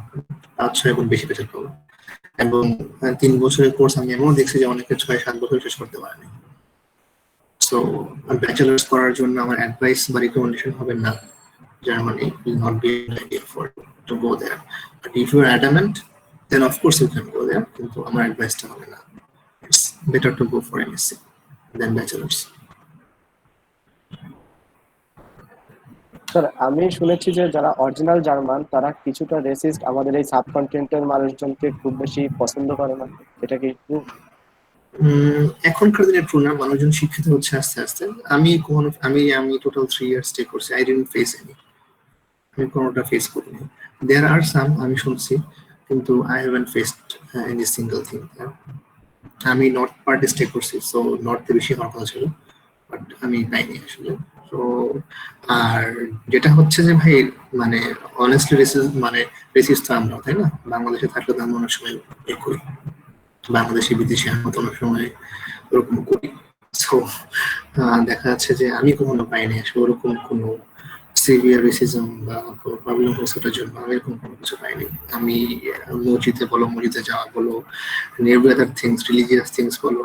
5-6 গুণ বেশি প্রেশার পাওয়া। এবং 3 বছরের কোর্স আমি এমন দেখছি যে অনেকে 6-7 বছর শেষ করতে পারেনি। সো ব্যাচেলার্স করার জন্য আমার অ্যাডভাইস বা রিকমেন্ডেশন হবে না, Germany will not be an idea for you to go there. But if you are adamant, then of course you can go there. কিন্তু আমার অ্যাডভাইসটা হবে না। It's better to go for MSc than bachelor's. Sir আমি শুনেছি যে যারা original German তারা কিছুটা রেসিস্ট, আমাদের এই সাবকন্টিনেন্টের মানুষজনকে খুব বেশি পছন্দ করে না, এটা কি true? এখনকার দিনে ট্রু না, মানুষজন শিক্ষিত হচ্ছে আস্তে আস্তে। আমি টোটাল 3 ইয়ার্স স্টে করছি, আই ডিডন্ট ফেস এনি, আমি কোনোটা ফেস করিনি। দেয়ার আর সাম আমি শুনছি, কিন্তু I haven't faced any single thing. আমি নর্থ পার্টে স্টে করছি, সো নর্থে বেশি হওয়ার কথা ছিল, বাট আমি পাইনি আসলে। তো আর যেটা হচ্ছে যে ভাই, মানে অনেস্টলি রেসিস্ট তো আমরা, তাই না? বাংলাদেশে থাকলে তো আমরা অনেক সময় এ করি, বাংলাদেশি বিদেশি আমরা তো অনেক সময় ওরকম করি। সো দেখা যাচ্ছে যে আমি কখনো পাইনি আসলে ওরকম কোনো সিভিয়ার রেসিজম বা কোনো প্রবলেম হয়েছে ওটার জন্য, আমি এরকম কোনো কিছু পাইনি। আমি মসজিদে যাওয়া বলো, nearby other things, religious things বলো,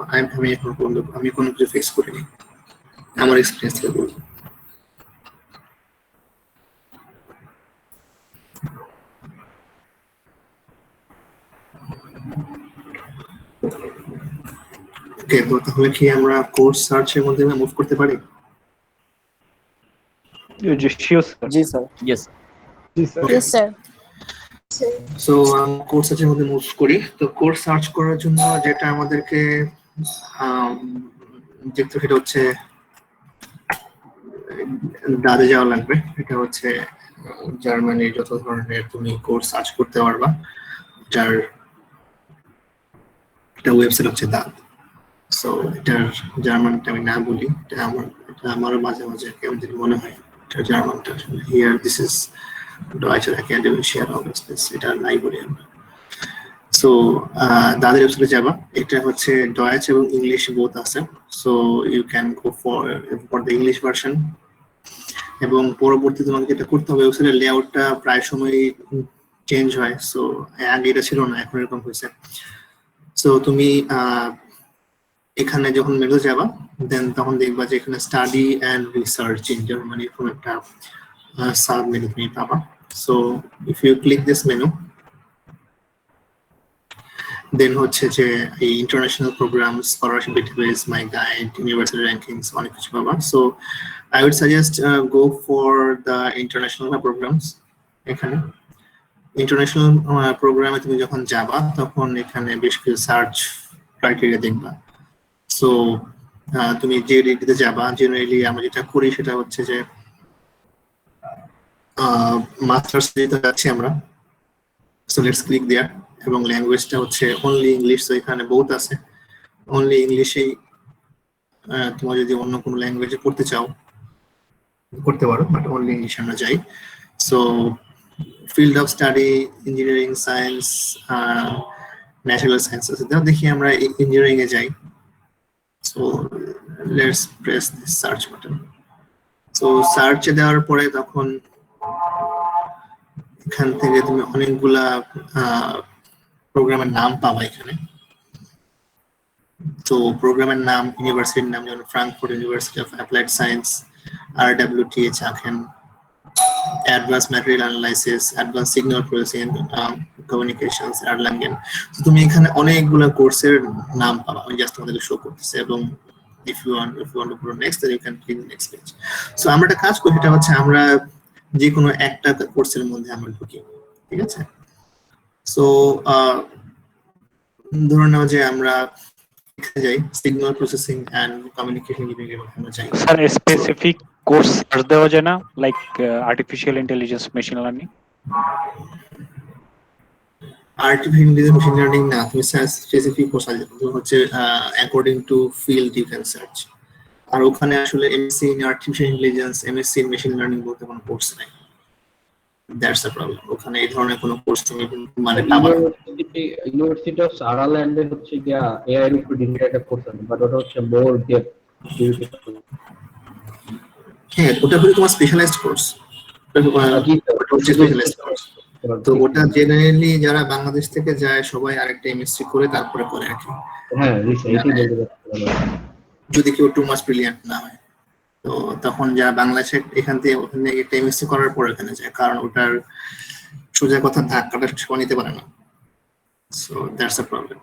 আমি কোনো কিছু ফেস করিনি আমার এক্সপিরিয়েন্স থেকে বলবো। ওকে, তো তাহলে কি আমরা কোর্স সার্চের মধ্যে মুভ করতে পারি? জি sir. Yes Yes, sir. So course সার্চের মধ্যে মুভ করি। তো কোর্স সার্চ করার জন্য যেটা আমাদেরকে দেখতে, সেটা হচ্ছে ডাদে যাওয়া লাগবে। এটা হচ্ছে জার্মানির যত ধরনের তুমি কোর্স সার্চ করতে পারবা, যার একটা ওয়েবসাইট হচ্ছে দাদ। সো এটার জার্মানটা আমি না বলি, এটা আমারও মাঝে মাঝে কেমন যেন মনে হয় এটা জার্মানটা। Here this is Deutsche Akademische Arbeitsplatz, এটা নাই বলি আমরা। সো দাদের ওয়েবসাইটে যাবা, এটা হচ্ছে ডয়েচ এবং ইংলিশ বোথ আছে। So you can go for the English version. এবং পরবর্তী তোমাকে যেটা করতে হবে, ওয়েবসাইটের লেআউটটা প্রায় সময় চেঞ্জ হয়। সো আগে এটা ছিল না, এখন এরকম হয়েছে। সো তুমি এখানে যখন মেনুতে যাবা, দেন তখন দেখবা যে এখানে study and research in Germany এরকম একটা সাব মেনু তুমি পাবা। So if you click this menu, then হচ্ছে যে এই international programs, scholarship database, my guide, university rankings, অনেক কিছু পাবা। So I would suggest go for the international programs. এখানে ইন্টারন্যাশনাল প্রোগ্রামে তুমি যখন যাবা, তখন এখানে বেশ কিছু সার্চ ক্রাইটেরিয়া দেখবা। সো তুমি যে ডিগ্রিতে যাবা, জেনারেলি আমরা যেটা করি সেটা হচ্ছে যে মাস্টার্স দিতে যাচ্ছি আমরা। সো লেটস ক্লিক দেয়ার। এবং ল্যাঙ্গুয়েজটা হচ্ছে অনলি ইংলিশ। তো এখানে বহুত আছে, অনলি ইংলিশেই। তোমার যদি অন্য কোনো ল্যাঙ্গুয়েজে পড়তে চাও করতে পারো, বাট অনলি ইংলিশ আমরা যাই। So field of study, engineering, science, natural sciences. দেখি আমরা ইঞ্জিনিয়ারিং এ যাই। So let's press this search button. So সার্চে দেওয়ার পরে তখন এখান থেকে তুমি অনেকগুলা প্রোগ্রামের নাম পাবা এখানে। তো প্রোগ্রামের নাম, ইউনিভার্সিটির নাম, যেমন Frankfurt university of applied science, RWTH Aachen, advance material analysis, advance signal processing, communications, Erlangen. তুমি এখানে অনেকগুলো কোর্সের নাম পাবা, আমি জাস্ট তোমাদেরকে শো করতেছি। এবং if you want to go next, then you can click the next page. So আমরা একটা কাজ করি, সেটা হচ্ছে আমরা যে কোনো একটা কোর্সের মধ্যে আমরা ঢুকি, ঠিক আছে? সো ধরে নাও যে আমরা এখানে যাই signal processing and communication engineering এর মধ্যে যাই। স্যার স্পেসিফিক কোর্স সার্চ দেওয়া যায় না, like artificial intelligence, machine learning? Artificial intelligence, machine learning না, তুমি স্পেসিফিক কোর্স আছে হচ্ছে according to field you can search. আর ওখানে আসলে MSc in artificial intelligence, MSc in machine learning বলতে কোনো কোর্স নাই। That's the problem. ওখানে এই ধরনের কোনো কোর্স তুমি মানে পাবা না। ইউনিভার্সিটি অফ সারাল্যান্ডে হচ্ছে গিয়া এআই এর উপর ডিগ্রি একটা কোর্স আছে, বাট ওটা হচ্ছে মোর ডেপথ। হ্যাঁ, ওটা হলো তোমার স্পেশালাইজড কোর্স। তো ওটা জেনারেলি যারা বাংলাদেশ থেকে যায় সবাই আরেকটা এমএসসি করে তারপরে করে আর কি। হ্যাঁ, এইটাই বলতে চাচ্ছিলাম। যদি কেউ টু মাচ ব্রিলিয়ান্ট না হয়, তো তখন যারা বাংলাদেশে এখান থেকে ওখানে একটা এমএসসি করার পর এখানে যায়, কারণ ওটার সোজা কথা ধাক্কাটা সবাই নিতে পারে না। So that's a problem.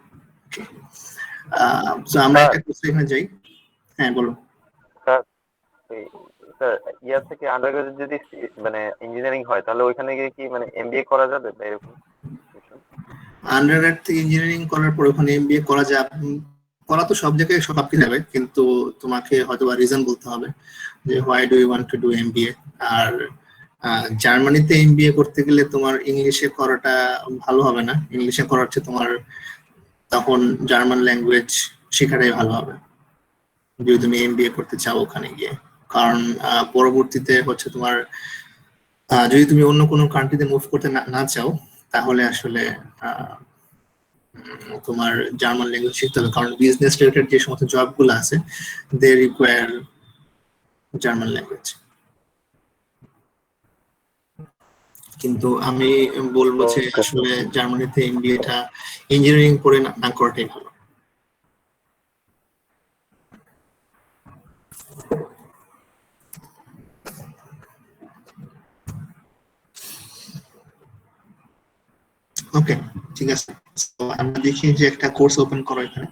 So আমরা একটা কোর্স এখানে যাই। হ্যাঁ বলো। স্যার ইয়া থেকে আন্ডারগ্রেজুয়েট যদি মানে ইঞ্জিনিয়ারিং হয়, তাহলে ওইখানে গিয়ে কি মানে এমবিএ করা যাবে বা এরকম? আন্ডারগ্রেড থেকে ইঞ্জিনিয়ারিং করার পর ওখানে এমবিএ করা করা তো সব জায়গায় সব আপনি যাবে, কিন্তু তোমাকে হয়তো বা রিজন বলতে হবে যে why do you want to do MBA. আর জার্মানিতে এমবিএ করতে গেলে তোমার ইংলিশে করাটা ভালো হবে না, ইংলিশে করার চেয়ে তোমার তখন জার্মান ল্যাঙ্গুয়েজ শেখাটাই ভালো হবে যদি তুমি এমবিএ করতে চাও ওখানে গিয়ে। কারণ পরবর্তীতে হচ্ছে তোমার যদি তুমি অন্য কোনো কান্ট্রিতে মুভ করতে না চাও, তাহলে আসলে তোমার জার্মান ল্যাঙ্গুয়েজ শিখতে হবে, কারণ বিজনেস রিলেটেড যে সমস্ত জবগুলো আছে দে রিকোয়ার জার্মান ল্যাঙ্গুয়েজ। কিন্তু আমি বলবো যে আসলে জার্মানিতে এমবিএটা ইঞ্জিনিয়ারিং পড়ে না করাটাই ভালো। ওকে, ঠিক আছে। আমরা দেখি যে একটা কোর্স ওপেন করো এখানে,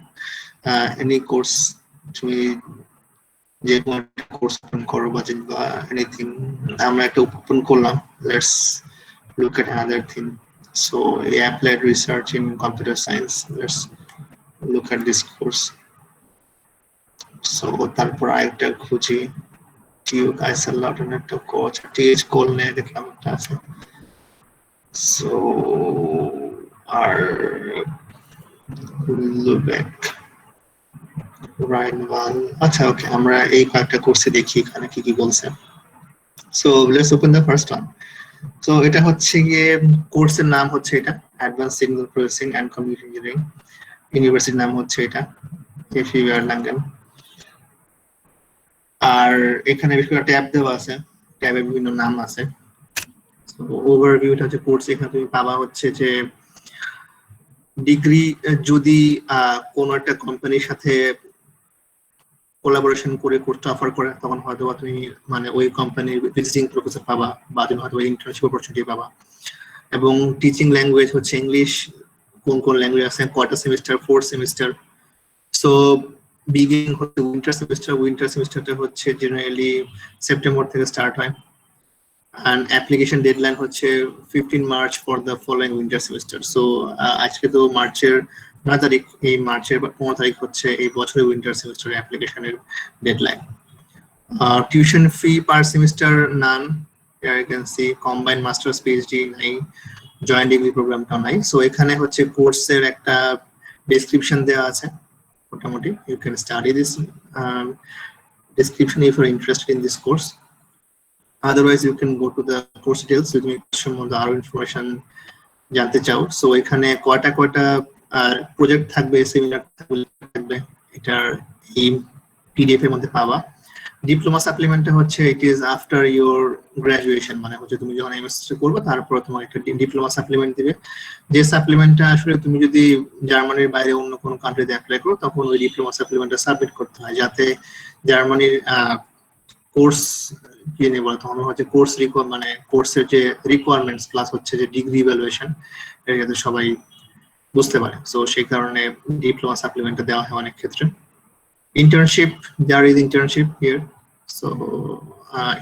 এনি কোর্স, তুমি যে কোনো একটা কোর্স ওপেন করো বা এনিথিং। আমরা একটা ওপেন করলাম, let's look at another thing. So applied research in computer science, let's look at this course. So তারপর আরেকটা খুঁজি, টিউ গাইসারলট একটা কোর্স, টিএইচ কোল নিয়ে দেখলাম একটা আছে। So our Lubeck Rheinwald, আচ্ছা ওকে, আমরা এই কয়েকটা কোর্সে দেখি এখানে কি কি বলছে। So let's open the first one. So এটা হচ্ছে গিয়ে কোর্সের নাম হচ্ছে এটা Advanced Signal Processing and Computer Engineering, ইউনিভার্সিটির নাম হচ্ছে এটা FU Erlangen। আর এখানে বিভিন্ন ট্যাব দেওয়া আছে, ট্যাবে বিভিন্ন নাম আছে। ওভারভিউটা হচ্ছে কোর্স, এখানে তুমি পাবা হচ্ছে যে ডিগ্রি যদি কোন একটা কোম্পানির সাথে কোলাবোরেশন করে কোর্সটা অফার করে, তখন হয়তো তুমি মানে ওই কোম্পানির ভিজিটিং প্রফেসর পাবা, বা তুমি হয়তো ইন্টার্নশিপ অপরচুনিটি পাবা। এবং টিচিং ল্যাঙ্গুয়েজ হচ্ছে ইংলিশ। কোন কোন ল্যাঙ্গুয়েজ আছে, কয়টা সেমিস্টার, 4 সেমিস্টার। সো বিগিনিং হচ্ছে উইন্টার সেমিস্টার, উইন্টার সেমিস্টারটা হচ্ছে জেনারেলি সেপ্টেম্বর থেকে স্টার্ট হয়। and application deadline হচ্ছে 15 March for the following winter semester. So আজকে তো মার্চের 9 তারিখ, এই মার্চের 15 তারিখ হচ্ছে এই বছরের উইন্টার সেমিস্টার অ্যাপ্লিকেশনের deadline. Tuition fee per semester none, here you can see combined masters PhD নাই, জয়েন্ট ডিগ্রি প্রোগ্রামটা নাই। সো এখানে হচ্ছে কোর্সের একটা ডেসক্রিপশন দেওয়া আছে মোটামুটি, you can study this description if you're interested in this course. Otherwise you can go to the course details যদি তুমি সম্বন্ধে আরো ইনফরমেশন জানতে চাও। সো এখানে কয়টা প্রজেক্ট থাকবে, সেমিনার থাকবে, এটার এই পিডিএফ এর মধ্যে পাবা। ডিপ্লোমা সাপ্লিমেন্টটা হচ্ছে it is after your graduation, মানে হচ্ছে তুমি যখন এমএসসি করবে তারপর তোমার একটা ডিপ্লোমা সাপ্লিমেন্ট দিবে। যে সাপ্লিমেন্টটা আসলে তুমি যদি জার্মানির বাইরে অন্য কোনো কান্ট্রিতে অ্যাপ্লাই করো, তখন ওই ডিপ্লোমা সাপ্লিমেন্টটা সাবমিট করতে হয়, যাতে জার্মানির কোর্স কি নিয়ে বলতে হবে হচ্ছে কোর্স মানে কোর্সের যে রিকোয়ারমেন্টস প্লাস হচ্ছে যে ডিগ্রি ইভ্যালুয়েশন এটা যাতে সবাই বুঝতে পারে। সো সেই কারণে ডিপ্লোমা সাপ্লিমেন্টটা দেওয়া হয় অনেক ক্ষেত্রে। Internship, there is internship here. So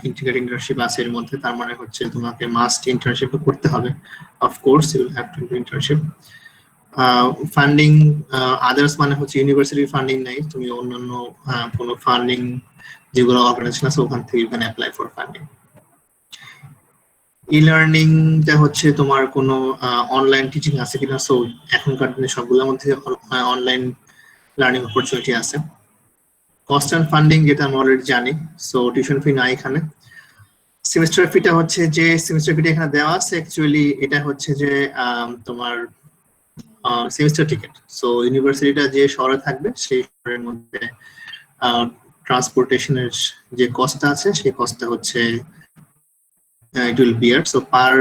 integrated internship আছে এর মধ্যে, তার মানে হচ্ছে তোমাকে মাস্ট ইন্টার্নশিপ করতে হবে। Of course you have to do internship. Funding others মানে হচ্ছে ইউনিভার্সিটির ফান্ডিং নাই, তুমি অন্যান্য কোনো ফান্ডিং যেগুলো অর্গানাইজেশন আছে ওখান থেকে you can apply for funding. ই লার্নিংটা হচ্ছে তোমার কোনো অনলাইন টিচিং আছে কিনা। সো এখনকার দিনে সবগুলোর মধ্যে অনলাইন লার্নিং অপরচুনিটি আছে। কস্ট অ্যান্ড ফান্ডিং যেটা আমরা অলরেডি জানি, সো টিউশন ফি নাই এখানে। সেমিস্টার ফিটা হচ্ছে যে সেমিস্টার ফিটা এখানে দেওয়া আছে, অ্যাকচুয়ালি এটা হচ্ছে যে তোমার সেমিস্টার টিকেট। সো ইউনিভার্সিটিটা যে শহরে থাকবে সেই শহরের মধ্যে ট্রান্সপোর্টেশনের যে কস্টটা আছে সেই কস্টটা হচ্ছে it will bear. So per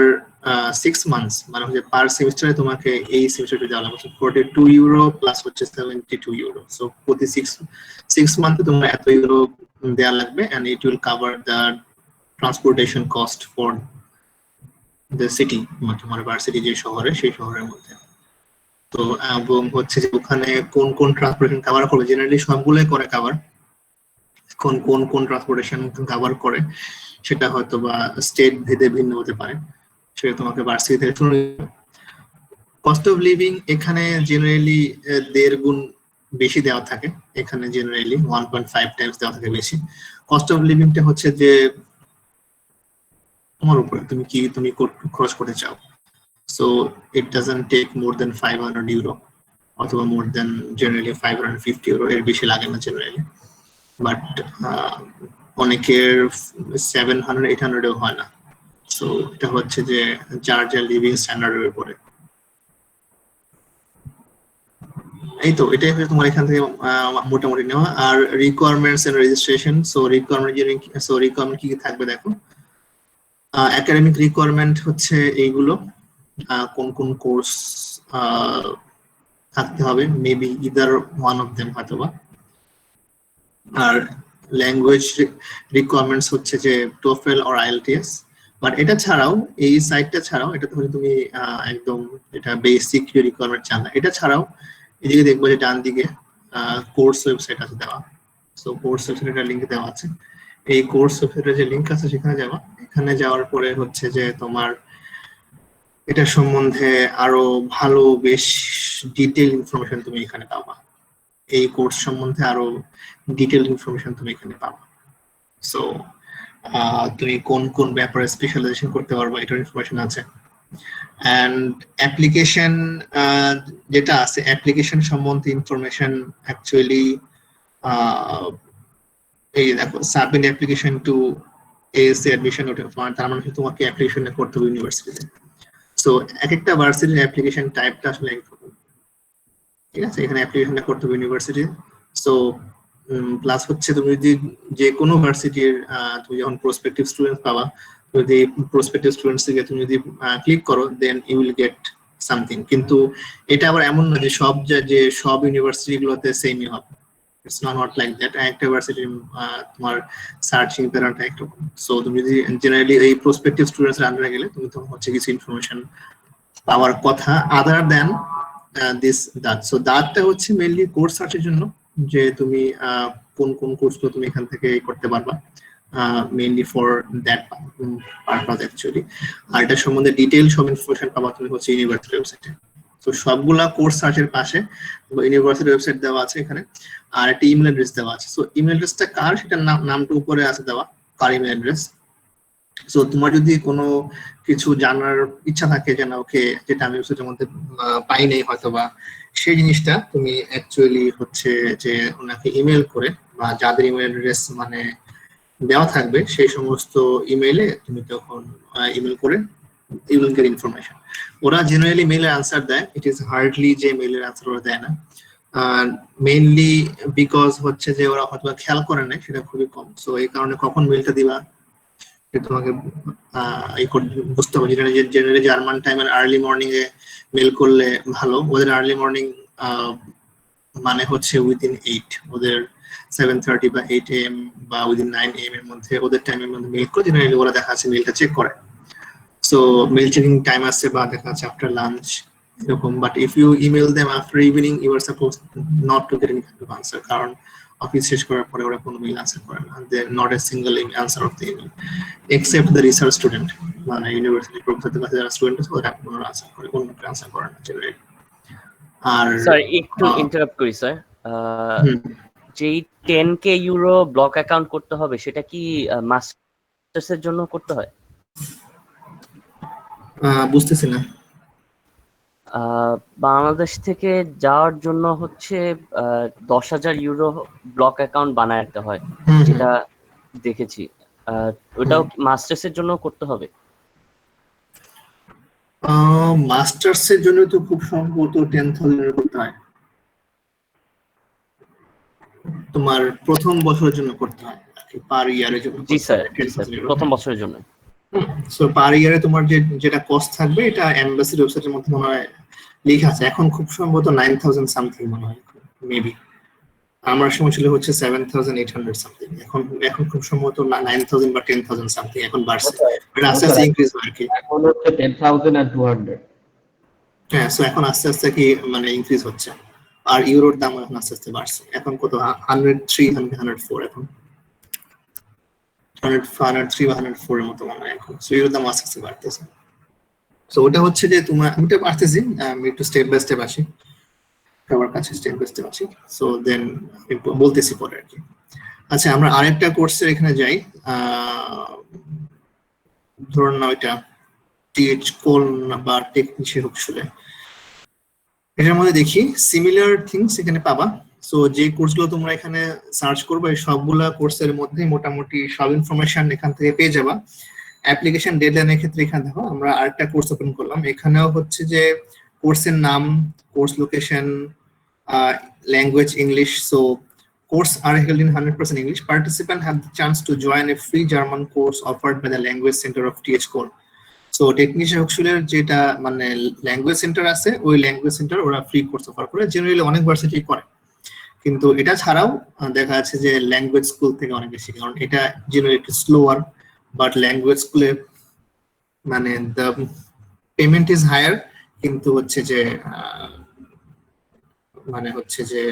6 months মানে হচ্ছে পার সেমিস্টারে তোমাকে এই সেমিস্টারটা দেওয়া লাগবে 42 ইউরো প্লাস হচ্ছে 72 ইউরো। সো প্রতি 6 মান্থে তোমার এত ইউরো দেওয়া লাগবে, and it will cover the transportation cost for the city, তোমার ভার্সিটি যে শহরে সেই শহরের মধ্যে। তো এবং হচ্ছে যে ওখানে কোন কোন ট্রান্সপোর্টেশন কভার করবে, জেনারেলি সবগুলোই করে কভার। কোন ট্রান্সপোর্টেশন কভার করে সেটা হয়তো বা স্টেট ভেদে ভিন্ন হতে পারে, সেটা তোমাকে ভার্সিটি থেকে শুনে। কস্ট অফ লিভিং এখানে জেনারেলি 1.5 গুণ বেশি দেওয়া থাকে, এখানে জেনারেলি 1.5 টাইমস দেওয়া থাকে বেশি। কস্ট অফ লিভিংটা হচ্ছে যে তোমার উপরে তুমি খরচ করতে চাও। So it doesn't take more than 500 euro অথবা মোর দেন জেনারেলি 550 ইউরো, এর বেশি লাগে না জেনারেলি। বাট অনেকের 700-800 হয় না। সো এটা হচ্ছে যে যার লিভিং স্ট্যান্ডার্ডের উপরে। এই তো এটাই হচ্ছে তোমার এখান থেকে মোটামুটি নেওয়া। আর requirements and registration. So requirement কি থাকবে দেখো, একাডেমিক রিকোয়ারমেন্ট হচ্ছে এইগুলো, কোন কোন কোর্স থাকতে হবে, maybe either one of them হয়তোবা। আর ল্যাঙ্গুয়েজ রিকোয়ারমেন্টস হচ্ছে যে টোফেল অর আইএলটিএস। বাট এটা ছাড়াও এই সাইটটা ছাড়াও, এটা তাহলে তুমি একদম এটা বেসিক রিকোয়ারমেন্ট চান না, এটা ছাড়াও এদিকে দেখবো যে ডান দিকে কোর্স ওয়েবসাইট আছে দেওয়া। সো কোর্স ওয়েবসাইটের লিংক দেওয়া আছে, এই কোর্স ওয়েবসাইটের যে লিংক আছে সেখানে যাওয়া। এখানে যাওয়ার পরে হচ্ছে যে তোমার এটা সম্বন্ধে আরো ভালো বেশ ডিটেইল ইনফরমেশন তুমি এখানে পাবা, এই কোর্স সম্বন্ধে আরো ডিটেইল ইনফরমেশন তুমি এখানে পাবা। সো তুমি কোন কোন ব্যাপারে স্পেশালাইজেশন করতে পারবে এটার ইনফরমেশন আছে। অ্যান্ড অ্যাপ্লিকেশন যেটা আছে, অ্যাপ্লিকেশন সম্বন্ধে ইনফরমেশন অ্যাকচুয়ালি এই দেখো, submit application to ASC admission, তার মানে তোমাকে অ্যাপ্লিকেশন করতে হবে ইউনিভার্সিটিতে। সো এক একটা ভার্সিটির অ্যাপ্লিকেশন টাইপটা আসলে একরকম, ঠিক আছে, এখানে অ্যাপ্লিকেশনটা করতে হবে ইউনিভার্সিটি। সো প্লাস হচ্ছে তুমি যদি যে কোনো ভার্সিটির তুমি যখন প্রসপেক্টিভ স্টুডেন্টস পাবা, যদি প্রসপেক্টিভ স্টুডেন্টস থেকে তুমি যদি ক্লিক করো then you will get something. কিন্তু এটা আবার এমন না যে সব ইউনিভার্সিটি গুলোতে সেমই হবে, ইটস নট লাইক দ্যাট। একটা ভার্সিটির তোমার সার্চিং প্যাটার্নটা একরকম। সো তুমি যদি জেনারেলি এই প্রসপেক্টিভ স্টুডেন্টস এর আন্ডারে গেলে তুমি তখন হচ্ছে কিছু ইনফরমেশন পাওয়ার কথা আদার দ্যান দ্যাট। সো দ্যাটটা হচ্ছে মেইনলি কোর্স সার্চের জন্য, যে তুমি কোন কোন কোর্সগুলো তুমি এখান থেকে করতে পারবা, mainly for that purpose actually. আর এটা সম্বন্ধে ডিটেইল সব ইনফরমেশন পাবা তুমি হচ্ছে ইউনিভার্সিটি ওয়েবসাইটে। তো সবগুলা কোর্স সার্চের পাশে ইউনিভার্সিটি ওয়েবসাইট দেওয়া আছে এখানে, আর একটা ইমেল অ্যাড্রেস দেওয়া আছে। সো ইমেল অ্যাড্রেসটা কার, সেটার নামটা উপরে আছে দেওয়া, কার ইমেল অ্যাড্রেস। সো তোমার যদি কোনো কিছু জানার ইচ্ছা থাকে যে না ওকে যেটা আমি ওয়েবসাইটের মধ্যে পাই নাই হয়তো বা, সেই জিনিসটা তুমি অ্যাকচুয়ালি হচ্ছে যে ওনাকে ইমেল করে, বা যাদের ইমেল অ্যাড্রেস মানে দেওয়া থাকবে সেই সমস্ত ইমেইলে তুমি তখন ইমেল করে ইউ উইল গেট ইনফরমেশন। ওরা জেনারেলি মেইলের আনসার দেয়, ইট ইজ হার্ডলি যে মেইলের আনসার ওরা দেয় না, মেইনলি বিকজ হচ্ছে যে ওরা হয়তো খেয়াল করে না, সেটা খুবই কম। সো এই কারণে কখন মেইলটা দিবা তোমাকে বুঝতে হবে। জেনারেলি জার্মান টাইমের আর্লি মর্নিং এ মেল করলে ভালো। ওদের আর্লি মর্নিং মানে হচ্ছে উইদিন 8, ওদের 7:30 বা 8 AM বা উইদিন 9 AM এর মধ্যে ওদের টাইমের মধ্যে মেইল করে জেনারেলি ওরা দেখা যাচ্ছে মেইলটা চেক করে। সো মেইল চেকিং টাইম আছে বা দেখা যাচ্ছে আফটার লাঞ্চ এরকম, but if you email them after evening you are suppose not to get any kind of answer, কারণ অফিস শেষ করার পরে ওরা কোনো মেইল আনসার করে না, they not a single answer of the email except the research student, মানে university প্রফেসরদের কাছে যারা স্টুডেন্ট আছে ওরা কোনো আনসার করে, কোনো আনসার করে না জেনারেলি। আর স্যার একটু ইন্টারাপ্ট করি স্যার, যেই 10K ইউরো ব্লক অ্যাকাউন্ট করতে হবে সেটা কি মাস্টার্সের জন্য করতে হয়? বুঝতেছি না। বাংলাদেশ থেকে যাওয়ার জন্য হচ্ছে 10,000 ইউরো ব্লক অ্যাকাউন্ট বানাতে হয়, যেটা দেখেছি। ওটাও মাস্টার্সের জন্য করতে হবে? মাস্টার্সের জন্য তো খুব সম্ভবত 10,000 করতে হয়, তোমার প্রথম বছরের জন্য করতে হয় পার ইয়ারের জন্য। জি স্যার, প্রথম বছরের জন্য। সো পার ইয়ারে তোমার যেটা কস্ট থাকবে এটা এমবাসির ওয়েবসাইটের মধ্যে মনে হয় লেখা আছে, এখন খুব সম্ভবত 9,000 সামথিং মনে হয় মেবি, আমার সময় ছিল হচ্ছে 7,800 সামথিং, এখন খুব সম্ভবত 9,000 বা 10,000 সামথিং এখন বাড়ছে, এটা আস্তে আস্তে ইনক্রিজ হয় আর কি। এখন হচ্ছে 10,200। হ্যাঁ, সো এখন আস্তে আস্তে কি মানে ইনক্রিজ হচ্ছে, আর ইউরোর দাম এখন আস্তে আস্তে বাড়ছে, এখন কত 103 104 এখন 103 বা 104 এর মতো মনে হয় এখন, সো ইউরোর দাম আস্তে আস্তে বাড়তেছে। সো ওটা হচ্ছে যে তোমার ওটা বাড়তেছি, আমি একটু স্টেপ বাই স্টেপ আসি, সবার কাছে স্টেপ বাই স্টেপ আসি, সো দেন বলতেছি পরে আর কি। আচ্ছা, আমরা আরেকটা কোর্সের এখানে যাই, ধরুন না ওইটা টিএইচ কোল বা টেকনিশিয়ান হোকসুলে, এটার মধ্যে দেখি সিমিলার থিংস এখানে পাবা। সো যে কোর্সগুলো তোমরা এখানে সার্চ করবে সবগুলা কোর্সের মধ্যে মোটামুটি সব ইনফরমেশন এখান থেকে পেয়ে যাবা। অ্যাপ্লিকেশন ডেডলাইনের ক্ষেত্রে এখানে দেখো আমরা আরেকটা কোর্স ওপেন করলাম, এখানেও হচ্ছে যে কোর্সের নাম, course location, language English. So course are held in 100% English. Participants have the chance to join a free German course offered by the Language Center of TH Core. So টেকনিশিয়ান হোকসুলের যেটা মানে ল্যাঙ্গুয়েজ সেন্টার আছে, ওই language centre ওরা free course offer করে, generally অনেক varsity করে, কিন্তু এটা ছাড়াও দেখা যাচ্ছে যে ল্যাঙ্গুয়েজ স্কুল থেকে অনেক বেশি, কারণ এটা জেনারেলি একটু স্লোয়ার, বাট ল্যাঙ্গুয়েজ স্কুলে মানে দ্য পেমেন্ট ইজ হায়ার, কিন্তু হচ্ছে যে মানে হচ্ছে যে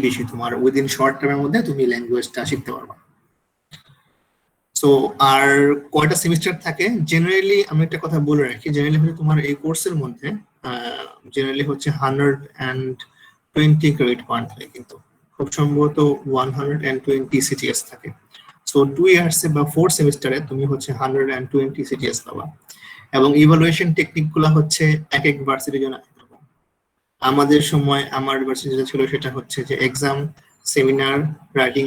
বেশি তোমার উইদিন শর্ট টার্মের মধ্যে তুমি ল্যাঙ্গুয়েজটা শিখতে পারবা। সো আর কয়টা সেমিস্টার থাকে জেনারেলি আমি একটা কথা বলে রাখি, জেনারেলি হচ্ছে তোমার এই কোর্সের মধ্যে জেনারেলি হচ্ছে 120 ক্রেডিট পয়েন্ট থাকে, কিন্তু খুব সম্ভবত 120 সিটিএস থাকে। সো 2 ইয়ার্সে বা 4 সেমিস্টারে তুমি হচ্ছে 120 সিটিএস পাবা, এবং ইভালুয়েশন টেকনিক গুলা হচ্ছে এক এক ভার্সিটির জন্য। আমাদের সময় আমার ভার্সিটি যেটা ছিল সেটা হচ্ছে যে এক্সাম, সেমিনার, রাইটিং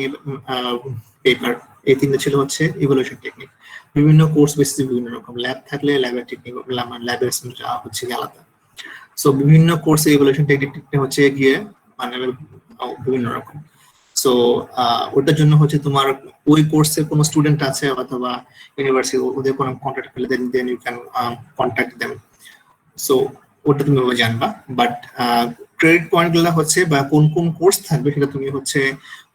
পেপার, এই তিনটা ছিল হচ্ছে ইভালুয়েশন টেকনিক। বিভিন্ন কোর্স বেসিসে বিভিন্ন রকম, ল্যাব থাকলে ল্যাবের টেকনিক, ল্যাবের হচ্ছে আলাদা। সো বিভিন্ন কোর্সে ইভালুয়েশন টেকনিক হচ্ছে গিয়ে মানে বিভিন্ন রকম। সো ওটার জন্য হচ্ছে তোমার ওই কোর্সে কোনো স্টুডেন্ট আছে অথবা ইউনিভার্সিটি ওদের কোনো কন্ট্যাক্ট পেলে then you can contact them. So ওটা তুমি জানবা, বাট ক্রেডিট পয়েন্ট গুলো হচ্ছে বা কোন কোন কোর্স থাকবে সেটা তুমি হচ্ছে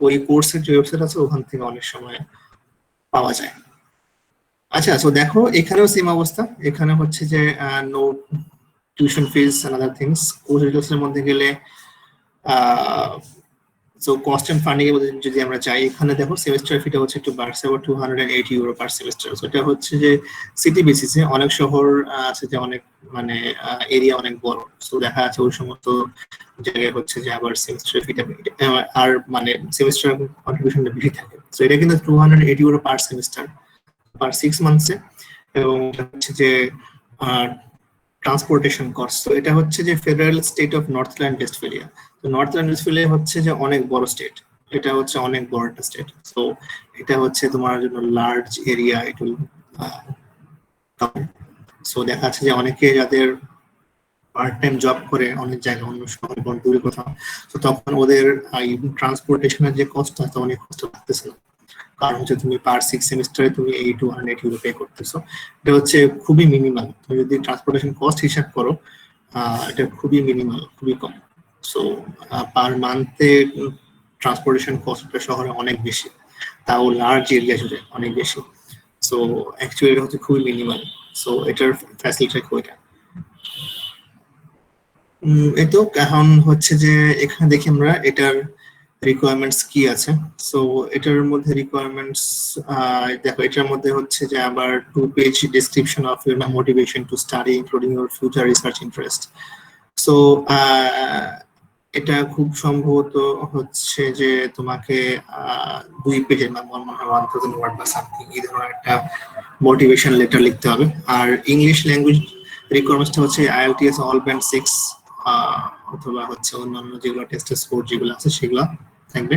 ওই কোর্সের যে ওয়েবসাইট আছে ওখান থেকে অনেক সময় পাওয়া যায়। আচ্ছা, সো দেখো এখানেও সেম অবস্থা, এখানে হচ্ছে যে no tuition fees and other things. Course details এর মধ্যে গেলে সো কস্ট এন্ড ফান্ডিং এর মধ্যে যদি আমরা যাই, এখানে দেখো সেমিস্টার ফিটা হচ্ছে একটু বাড়ছে, আবার 280 ইউরো পার সেমিস্টার। সো এটা হচ্ছে যে সিটি বেসিসে, অনেক শহর আছে যে অনেক মানে এরিয়া অনেক বড়, সো দেখা যাচ্ছে ওই সমস্ত জায়গায় হচ্ছে যে আবার সেমিস্টার ফিটা আর মানে সেমিস্টার কন্ট্রিবিউশনটা বেশি থাকে। সো এটা কিন্তু 280 ইউরো পার সেমিস্টার পার 6 মান্থসে, এবং এটা হচ্ছে যে ট্রান্সপোর্টেশন কস্ট। তো এটা হচ্ছে যে ফেডারেল স্টেট অফ নর্থ রাইন-ওয়েস্টফালিয়া। তো নর্থ রাইন-ওয়েস্টফালিয়া হচ্ছে যে অনেক বড় স্টেট, এটা হচ্ছে অনেক বড় একটা স্টেট। সো এটা হচ্ছে তোমার জন্য লার্জ এরিয়া, একটু সো দেখা যাচ্ছে যে অনেকে যাদের পার্ট টাইম জব করে অনেক জায়গায়, অন্য শহর বা দূরে কোথাও, তো তখন ওদের ট্রান্সপোর্টেশনের যে কস্ট আছে অনেক কষ্ট লাগতেছে না, কারণ হচ্ছে তুমি পার 6 সেমিস্টারে তুমি 200 ইউরো পে করতেছো। এটা হচ্ছে খুবই মিনিমাল, তুমি যদি ট্রান্সপোর্টেশন কস্ট হিসাব করো এটা খুবই মিনিমাল, খুবই কম। সো পার মান্থে ট্রান্সপোর্টেশন কস্টটা শহরে অনেক বেশি, তাও লার্জ এরিয়া জুড়ে অনেক বেশি। সো অ্যাকচুয়ালি এটা হচ্ছে খুবই মিনিমাল। সো এটার ফ্যাসিলিটি ওইটা। এই তো এখন হচ্ছে যে এখানে দেখি আমরা এটার রিকোয়ারমেন্টস কি আছে। সো এটার মধ্যে রিকোয়ারমেন্টস দেখো, এটার মধ্যে হচ্ছে যে আবার 2 page description of your motivation to study including your future research interest. So এটা খুব সম্ভবত হচ্ছে যে তোমাকে 2 পেজের মনে হয় 1000 ওয়ার্ড বা সামথিং এই ধরনের একটা মোটিভেশন লেটার লিখতে হবে। আর ইংলিশ ল্যাঙ্গুয়েজ রিকোয়ারমেন্টসটা হচ্ছে IELTS অল ব্যান্ড 6 অথবা হচ্ছে অন্যান্য যেগুলো টেস্টের স্কোর যেগুলো আছে সেগুলো থাকবে।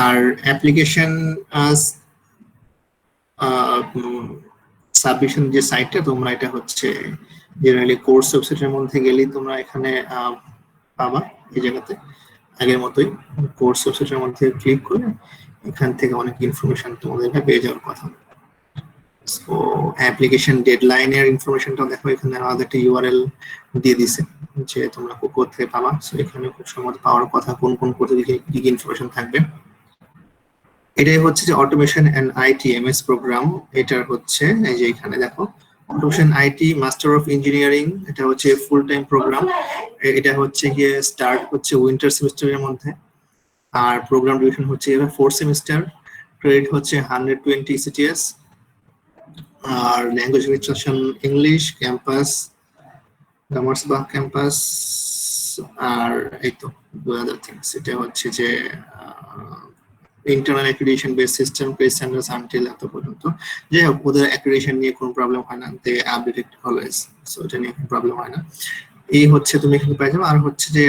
আর অ্যাপ্লিকেশন সাবমিশন যে সাইটটা তোমরা, এটা হচ্ছে জেনারেলি কোর্স ওয়েবসাইটের মধ্যে গেলেই তোমরা এখানে পাবা। এই জায়গাতে আগের মতোই কোর্স ওয়েবসাইটের মধ্যে ক্লিক করে এখান থেকে অনেক ইনফরমেশন তোমাদের পেয়ে যাওয়ার কথা। সো অ্যাপ্লিকেশন ডেডলাইনের ইনফরমেশনটা দেখো, এখানে আলাদা একটা URL দিয়ে দিছে যে তোমরা কোথায় পাবা। সো এখানে খুব সম্ভবত পাওয়ার কথা কোন কোন কোর্সে কি কি ইনফরমেশন থাকবে। এটাই হচ্ছে যে automation and IT MS programme. এটার হচ্ছে এই যে এখানে দেখো automation IT master of engineering, এটা হচ্ছে ফুল টাইম প্রোগ্রাম। এটা হচ্ছে গিয়ে স্টার্ট হচ্ছে উইন্টার সেমিস্টারের মধ্যে, আর প্রোগ্রাম ডিউরেশন হচ্ছে এর 4 সেমিস্টার, ক্রেডিট হচ্ছে 120 CTS, আর language registration English, campus commerce বা ক্যাম্পাস, আর এই তো আদার থিংস। এটা হচ্ছে যে internal accreditation base system page standards until এত পর্যন্ত। যাই হোক, ওদের অ্যাক্রিডিটেশন নিয়ে কোনো প্রবলেম হয় না, দে আপডেটেড অলওয়েজ। সো এটা নিয়ে কোনো প্রবলেম হয় না। এই হচ্ছে তুমি এখানে পেয়ে যাবে। আর হচ্ছে যে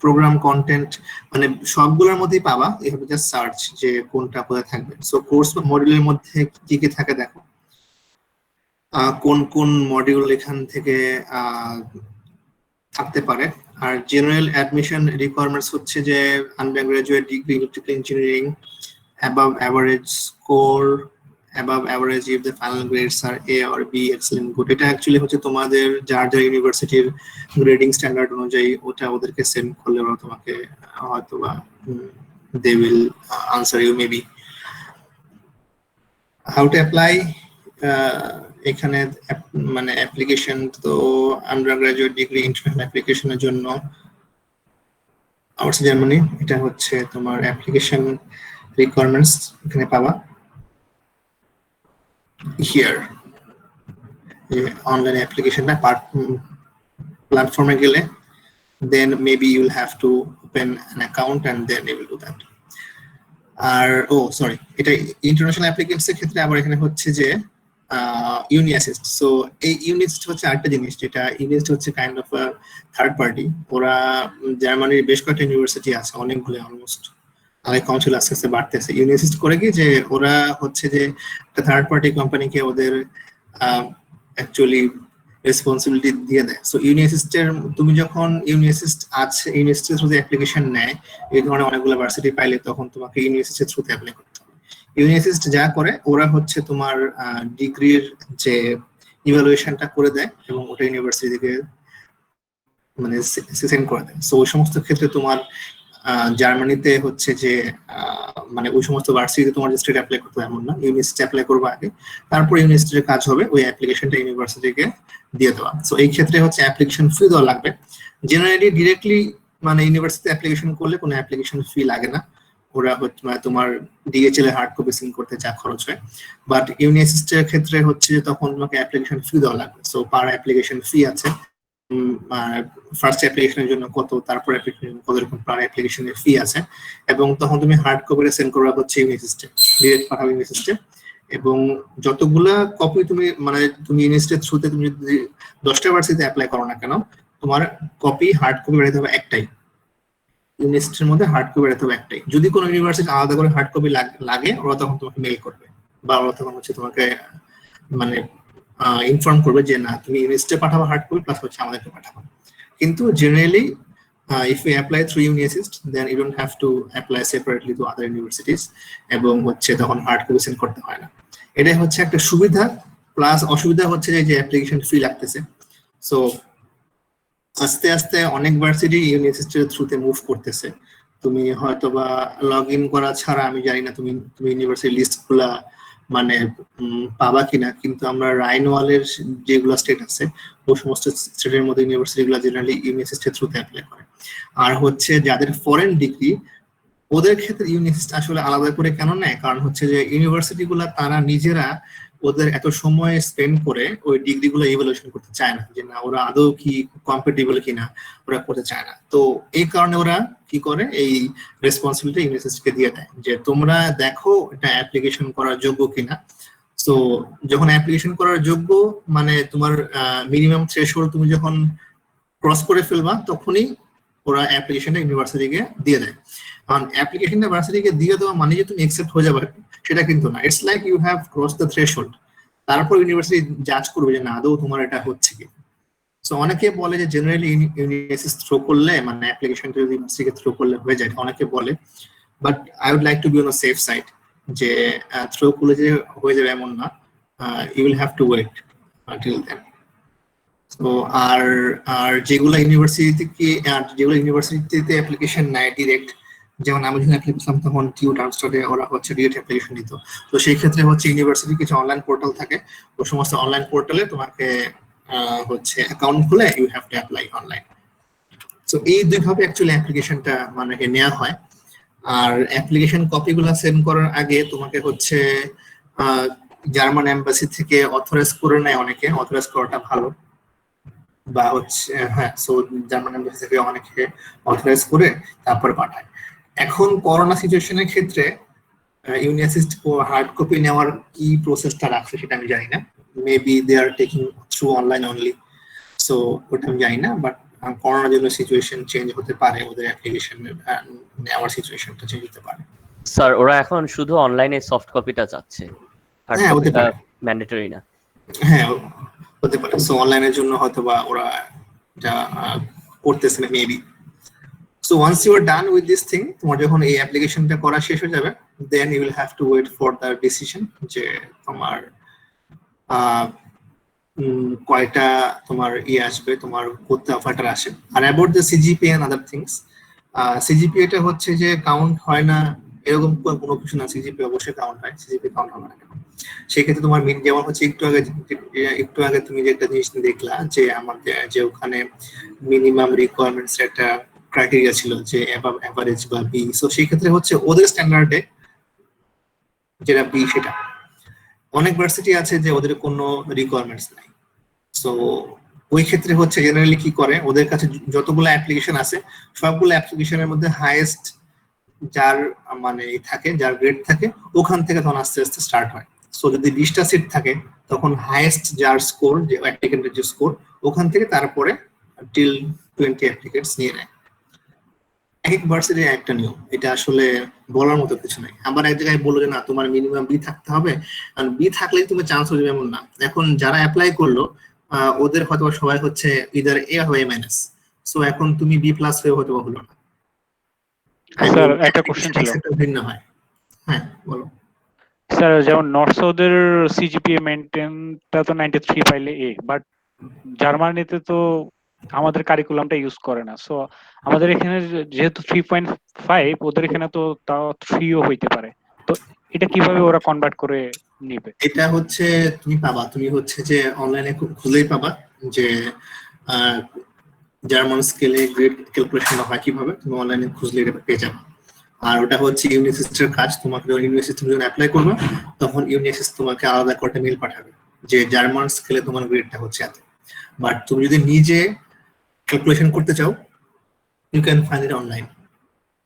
প্রোগ্রাম কন্টেন্ট মানে সবগুলোর মধ্যেই পাবা, এভাবে জাস্ট সার্চ যে কোনটা কোথায় থাকবে। সো কোর্স মডিউলের মধ্যে কি কি থাকে দেখো, কোন কোন মডিউল এখান থেকে থাকতে পারে। আর জেনারেল অ্যাডমিশন রিকোয়ারমেন্টস হচ্ছে যে undergraduate degree electrical engineering, above average score, above average if the final grades are A or B excellent good. এটা অ্যাকচুয়ালি হচ্ছে তোমাদের যার যার ইউনিভার্সিটির গ্রেডিং স্ট্যান্ডার্ড অনুযায়ী ওটা ওদেরকে সেন্ড করলে ওরা তোমাকে হয়তো বা they will answer you maybe. How to apply, এখানে মানে অ্যাপ্লিকেশন তো আন্ডারগ্রাজুয়েট ডিগ্রি ইন্টারন্যাশনাল অ্যাপ্লিকেশনের জন্য আউটসাইড জার্মানি, এটা হচ্ছে তোমার অ্যাপ্লিকেশন রিকোয়ারমেন্টস এখানে পাবা। হিয়ার যে অনলাইন অ্যাপ্লিকেশনটা প্ল্যাটফর্মে গেলে then maybe you'll have to open an account and then you will do that. আর সরি, এটা ইন্টারন্যাশনাল অ্যাপ্লিকেন্টস এর ক্ষেত্রে আবার এখানে হচ্ছে যে ইউনিঅ্যাসিস্ট। সো এই ইউনিঅ্যাসিস্ট হচ্ছে আরেকটা জিনিস, যেটা ইউনিঅ্যাসিস্ট হচ্ছে কাইন্ড অফ থার্ড পার্টি। ওরা জার্মানির বেশ কয়েকটা ইউনিভার্সিটি আছে, অনেকগুলো অলমোস্ট, আগে কম ছিল আস্তে আস্তে বাড়তেছে। ইউনিঅ্যাসিস্ট করে কি যে ওরা হচ্ছে যে একটা থার্ড পার্টি কোম্পানিকে ওদের অ্যাকচুয়ালি রেসপন্সিবিলিটি দিয়ে দেয়। সো ইউনিঅ্যাসিস্টের তুমি যখন ইউনিঅ্যাসিস্ট আছে ইউনিভার্সিটির থ্রুতে অ্যাপ্লিকেশন নেয়, এই ধরনের অনেকগুলো ভার্সিটি পাইলে তখন তোমাকে ইউনিভার্সিটির থ্রুতে অ্যাপ্লাই করতে হবে। ইউনিভার্সিটি যা করে ওরা হচ্ছে তোমার ডিগ্রির যে ইভালুয়েশনটা করে দেয় এবং ওটা ইউনিভার্সিটি থেকে মানে সেন্ড করে দেয়। সো ওই সমস্ত ক্ষেত্রে তোমার জার্মানিতে হচ্ছে যে মানে ওই সমস্ত ভার্সিটিতে তোমার স্টেট অ্যাপ্লাই করতে এমন না, ইউনিভার্সিটি অ্যাপ্লাই করবে আগে, তারপর ইউনিভার্সিটির কাজ হবে ওই অ্যাপ্লিকেশনটা ইউনিভার্সিটিকে দিয়ে দেওয়া। সো এই ক্ষেত্রে হচ্ছে অ্যাপ্লিকেশন ফি দেওয়া লাগবে। জেনারেলি ডিরেক্টলি মানে ইউনিভার্সিটি অ্যাপ্লিকেশন করলে কোনো অ্যাপ্লিকেশন ফি লাগে না, ওরা হচ্ছে তোমার DHL এ হার্ড কপি সিং করতে যা খরচ হয়। বাট ইউনিভার্সিটির ক্ষেত্রে হচ্ছে তখন তোমাকে অ্যাপ্লিকেশন ফি দেওয়া লাগবে। সো পার অ্যাপ্লিকেশন ফি আছে, ফার্স্ট অ্যাপ্লিকেশনের জন্য কত, তারপর কত রকম পার অ্যাপ্লিকেশনের ফি আছে, এবং তখন তুমি হার্ড কপিটা সেন্ড করবা হচ্ছে ইউনিভার্সিটি, ডিরেক্ট পাঠাবে ইউনিভার্সিটি। এবং যতগুলা কপি তুমি মানে তুমি ইউনিভার্সিটির থ্রুতে তুমি যদি 10টা ভার্সিটিতে অ্যাপ্লাই করো না কেন, তোমার কপি হার্ড কপি বেরোতে হবে একটাই, ইউনিভার্সিটির মধ্যে হার্ড কপি বেরোতে হবে একটাই। যদি কোনো ইউনিভার্সিটি আলাদা করে হার্ড কপি লাগে, ওরা তখন তোমাকে মেইল করবে বা ওরা তখন হচ্ছে তোমাকে মানে ইনফর্ম করবে যে না তুমি ইউনিভার্সিটি পাঠাবো হার্ড কপি প্লাস হচ্ছে আমাদেরকে পাঠাবো। কিন্তু generally if you apply through Unisys, then you don't have to apply separately to other universities এবং হচ্ছে তখন হার্ড কপি সেন্ড করতে হয় না। এটাই হচ্ছে একটা সুবিধা, প্লাস অসুবিধা হচ্ছে যে অ্যাপ্লিকেশন ফি লাগতেছে। সো আস্তে আস্তে অনেক ভার্সিটি ইউনিভার্সিটির থ্রুতে মুভ করতেছে। তুমি হয়তোবা লগ ইন করা ছাড়া আমি জানি না তুমি তুমি ইউনিভার্সিটি লিস্ট গুলা মানে পাবা কিনা, কিন্তু আমরা রাইনওয়ালের যেগুলো স্টেট আছে ওই সমস্ত স্টেটের মধ্যে ইউনিভার্সিটি গুলা জেনারেলি ইউনিভার্সিটির থ্রুতে অ্যাপ্লাই করে। আর হচ্ছে যাদের ফরেন ডিগ্রি ওদের ক্ষেত্রে ইউনিভার্সিটি আসলে আলাদা করে কেন নেয়, কারণ হচ্ছে যে ইউনিভার্সিটি গুলা তারা নিজেরা ওদের এত সময় স্পেন্ড করে ওই ডিগ্রি গুলো ইভ্যালুয়েশন করতে চায় না, যে না ওরা আদৌ কি কম্পিটিবল কিনা ওরা করতে চায় না। তো এই কারণে ওরা কি করে, এই রেসপন্সিবিলিটি ইউনিভার্সিটিকে দিয়ে দেয় যে তোমরা দেখো এটা অ্যাপ্লিকেশন করার যোগ্য কিনা। তো যখন অ্যাপ্লিকেশন করার যোগ্য মানে তোমার মিনিমাম থ্রেশহোল্ড তুমি যখন ক্রস করে ফেলবা তখনই ওরা অ্যাপ্লিকেশনটা ইউনিভার্সিটিকে দিয়ে দেয়। কারণ অ্যাপ্লিকেশনটা ইউনিভার্সিটিকে দিয়ে দেওয়া মানে যে তুমি অ্যাকসেপ্ট হয়ে যাবে সেটা কিন্তু না। It's like you have cross the threshold, তারপর ইউনিভার্সিটি জাজ করবে যে না আদৌ তোমার এটা হচ্ছে কি। সো অনেকে বলে যে জেনারেলি ইউনিভার্সিটি থ্রো করলে মানে অ্যাপ্লিকেশনটা যদি ইউনিভার্সিটিকে থ্রো করলে হয়ে যায়, অনেকে বলে, but I would like to be on safe side যে থ্রো করলে যে হয়ে যাবে এমন না, you will have to wait till then. তো আর আর যেগুলো ইউনিভার্সিটিতে অ্যাপ্লিকেশন নেয় ডিরেক্ট, যেমন আমি যখন অ্যাপ্লাই করলাম তখন টিউ ট্রান্সফারে ওরা হচ্ছে ডিরেক্ট অ্যাপ্লিকেশন নিত। তো সেই ক্ষেত্রে হচ্ছে ইউনিভার্সিটি কিছু অনলাইন পোর্টাল থাকে, ওই সমস্ত অনলাইন পোর্টালে তোমাকে হচ্ছে অ্যাকাউন্ট খুলে you have to apply online. তো এই দুইভাবে অ্যাকচুয়ালি অ্যাপ্লিকেশনটা মানে নেওয়া হয়। আর অ্যাপ্লিকেশন কপিগুলো সেন্ড করার আগে তোমাকে হচ্ছে জার্মান এম্বাসি থেকে অথরাইজ করে নেয় অনেকে, অথরাইজ করাটা ভালো। বা হচ্ছে হ্যাঁ, সো জার্মান এম্বাসি থেকে অনেকে অথরাইজ করে তারপর পাঠায়। এখন করোনা সিচুয়েশনের ক্ষেত্রে ইউনিভার্সিটি হার্ড কপি নেওয়ার কি প্রসেসটা রাখছে সেটা আমি জানি না, maybe they are taking through online only, so ওটা আমি জানি না। বাট করোনার জন্য সিচুয়েশন চেঞ্জ হতে পারে, ওদের অ্যাপ্লিকেশন নেওয়ার সিচুয়েশনটা চেঞ্জ হতে পারে। স্যার ওরা এখন শুধু অনলাইনে সফট কপিটা চাচ্ছে, হার্ড হ্যাঁ, হতে কপিটা পারে। ম্যান্ডেটরি না। হ্যাঁ হতে পারে, সো অনলাইনের জন্য হয়তো বা ওরা এটা করতেছে না maybe. So once you are done with this thing, তোমার যখন এই অ্যাপ্লিকেশনটা করা শেষ হয়ে যাবে, then you will have to wait for the decision যে তোমার কয়টা তোমার আসবে, তোমার করতে অফারটা আসে। আর about the CGPA and other things, CGPA টা হচ্ছে যে কাউন্ট হয় না এরকম কোনো কিছু না, সিজিপিএ অবশ্যই কাউন্ট হয়, সিজিপিএ কাউন্ট হবে না কেন। সেক্ষেত্রে তোমার যেমন হচ্ছে একটু আগে তুমি যে একটা জিনিস দেখলা যে আমাদের যে ওখানে মিনিমাম রিকোয়ারমেন্টস একটা ক্রাইটেরিয়া ছিল যে অ্যাবাভ এভারেজ বা বি, সো সেই ক্ষেত্রে হচ্ছে ওদের স্ট্যান্ডার্ডে যেটা বি, সেটা অনেক ভার্সিটি আছে যে ওদের কোনো রিকোয়ারমেন্টস নাই। সো ওই ক্ষেত্রে হচ্ছে জেনারেলি কি করে, ওদের কাছে যতগুলো অ্যাপ্লিকেশন আছে সবগুলো অ্যাপ্লিকেশনের মধ্যে হাইয়েস্ট যার মানে থাকে, যার গ্রেড থাকে, ওখান থেকে তখন আস্তে আস্তে স্টার্ট হয়। সো যদি 20টা সিট থাকে তখন হাইয়েস্ট যার স্কোর, যে অ্যাপ্লিকেন্টের যে স্কোর, ওখান থেকে তারপরে টিল 20 অ্যাপ্লিকেন্টস নিয়ে নেয়। এক ভার্সিটি একটা নিয়ম, এটা আসলে বলার মতো কিছু নাই। আবার এক জায়গায় বললো যে না তোমার মিনিমাম বি থাকতে হবে, কারণ বি থাকলেই তুমি চান্স হয়ে যাবে এমন না। এখন যারা অ্যাপ্লাই করলো ওদের হয়তো সবাই হচ্ছে ইদার এ হবে মাইনাস, সো এখন তুমি বি প্লাস হয়ে হয়তো হলো না। স্যার একটা কোশ্চেন ছিল, ভিন্ন হয়। হ্যাঁ বলো স্যার যেমন নর্থ সাউথের সিজিপিএ মেইনটেনটা তো 93 পাইলে এ, বাট জার্মানিতে তো আমাদের কারিকুলামটা ইউজ করে না, সো আমাদের এখানে যেহেতু 3.5, ওদের এখানে তো তাও 3ও হইতে পারে, তো এটা কিভাবে ওরা কনভার্ট করে নিবে? এটা হচ্ছে তুমি পাবা, তুমি হচ্ছে যে অনলাইনে খুঁজলেই পাবা যে জার্মান স্কেলে গ্রেড ক্যালকুলেশন হয় কিভাবে, তুমি অনলাইনে খুঁজলে এটা পেয়ে যাবে। আর ওটা হচ্ছে ইউনিভার্সিটির কাজ, তোমাকে যখন ইউনিভার্সিটি যখন অ্যাপ্লাই করবে তখন ইউনিভার্সিটি তোমাকে আলাদা করে মেল পাঠাবে যে জার্মান স্কেলে তোমার গ্রেডটা হচ্ছে এত। বাট তুমি যদি নিজে ক্যালকুলেশন করতে চাও, you can find it online,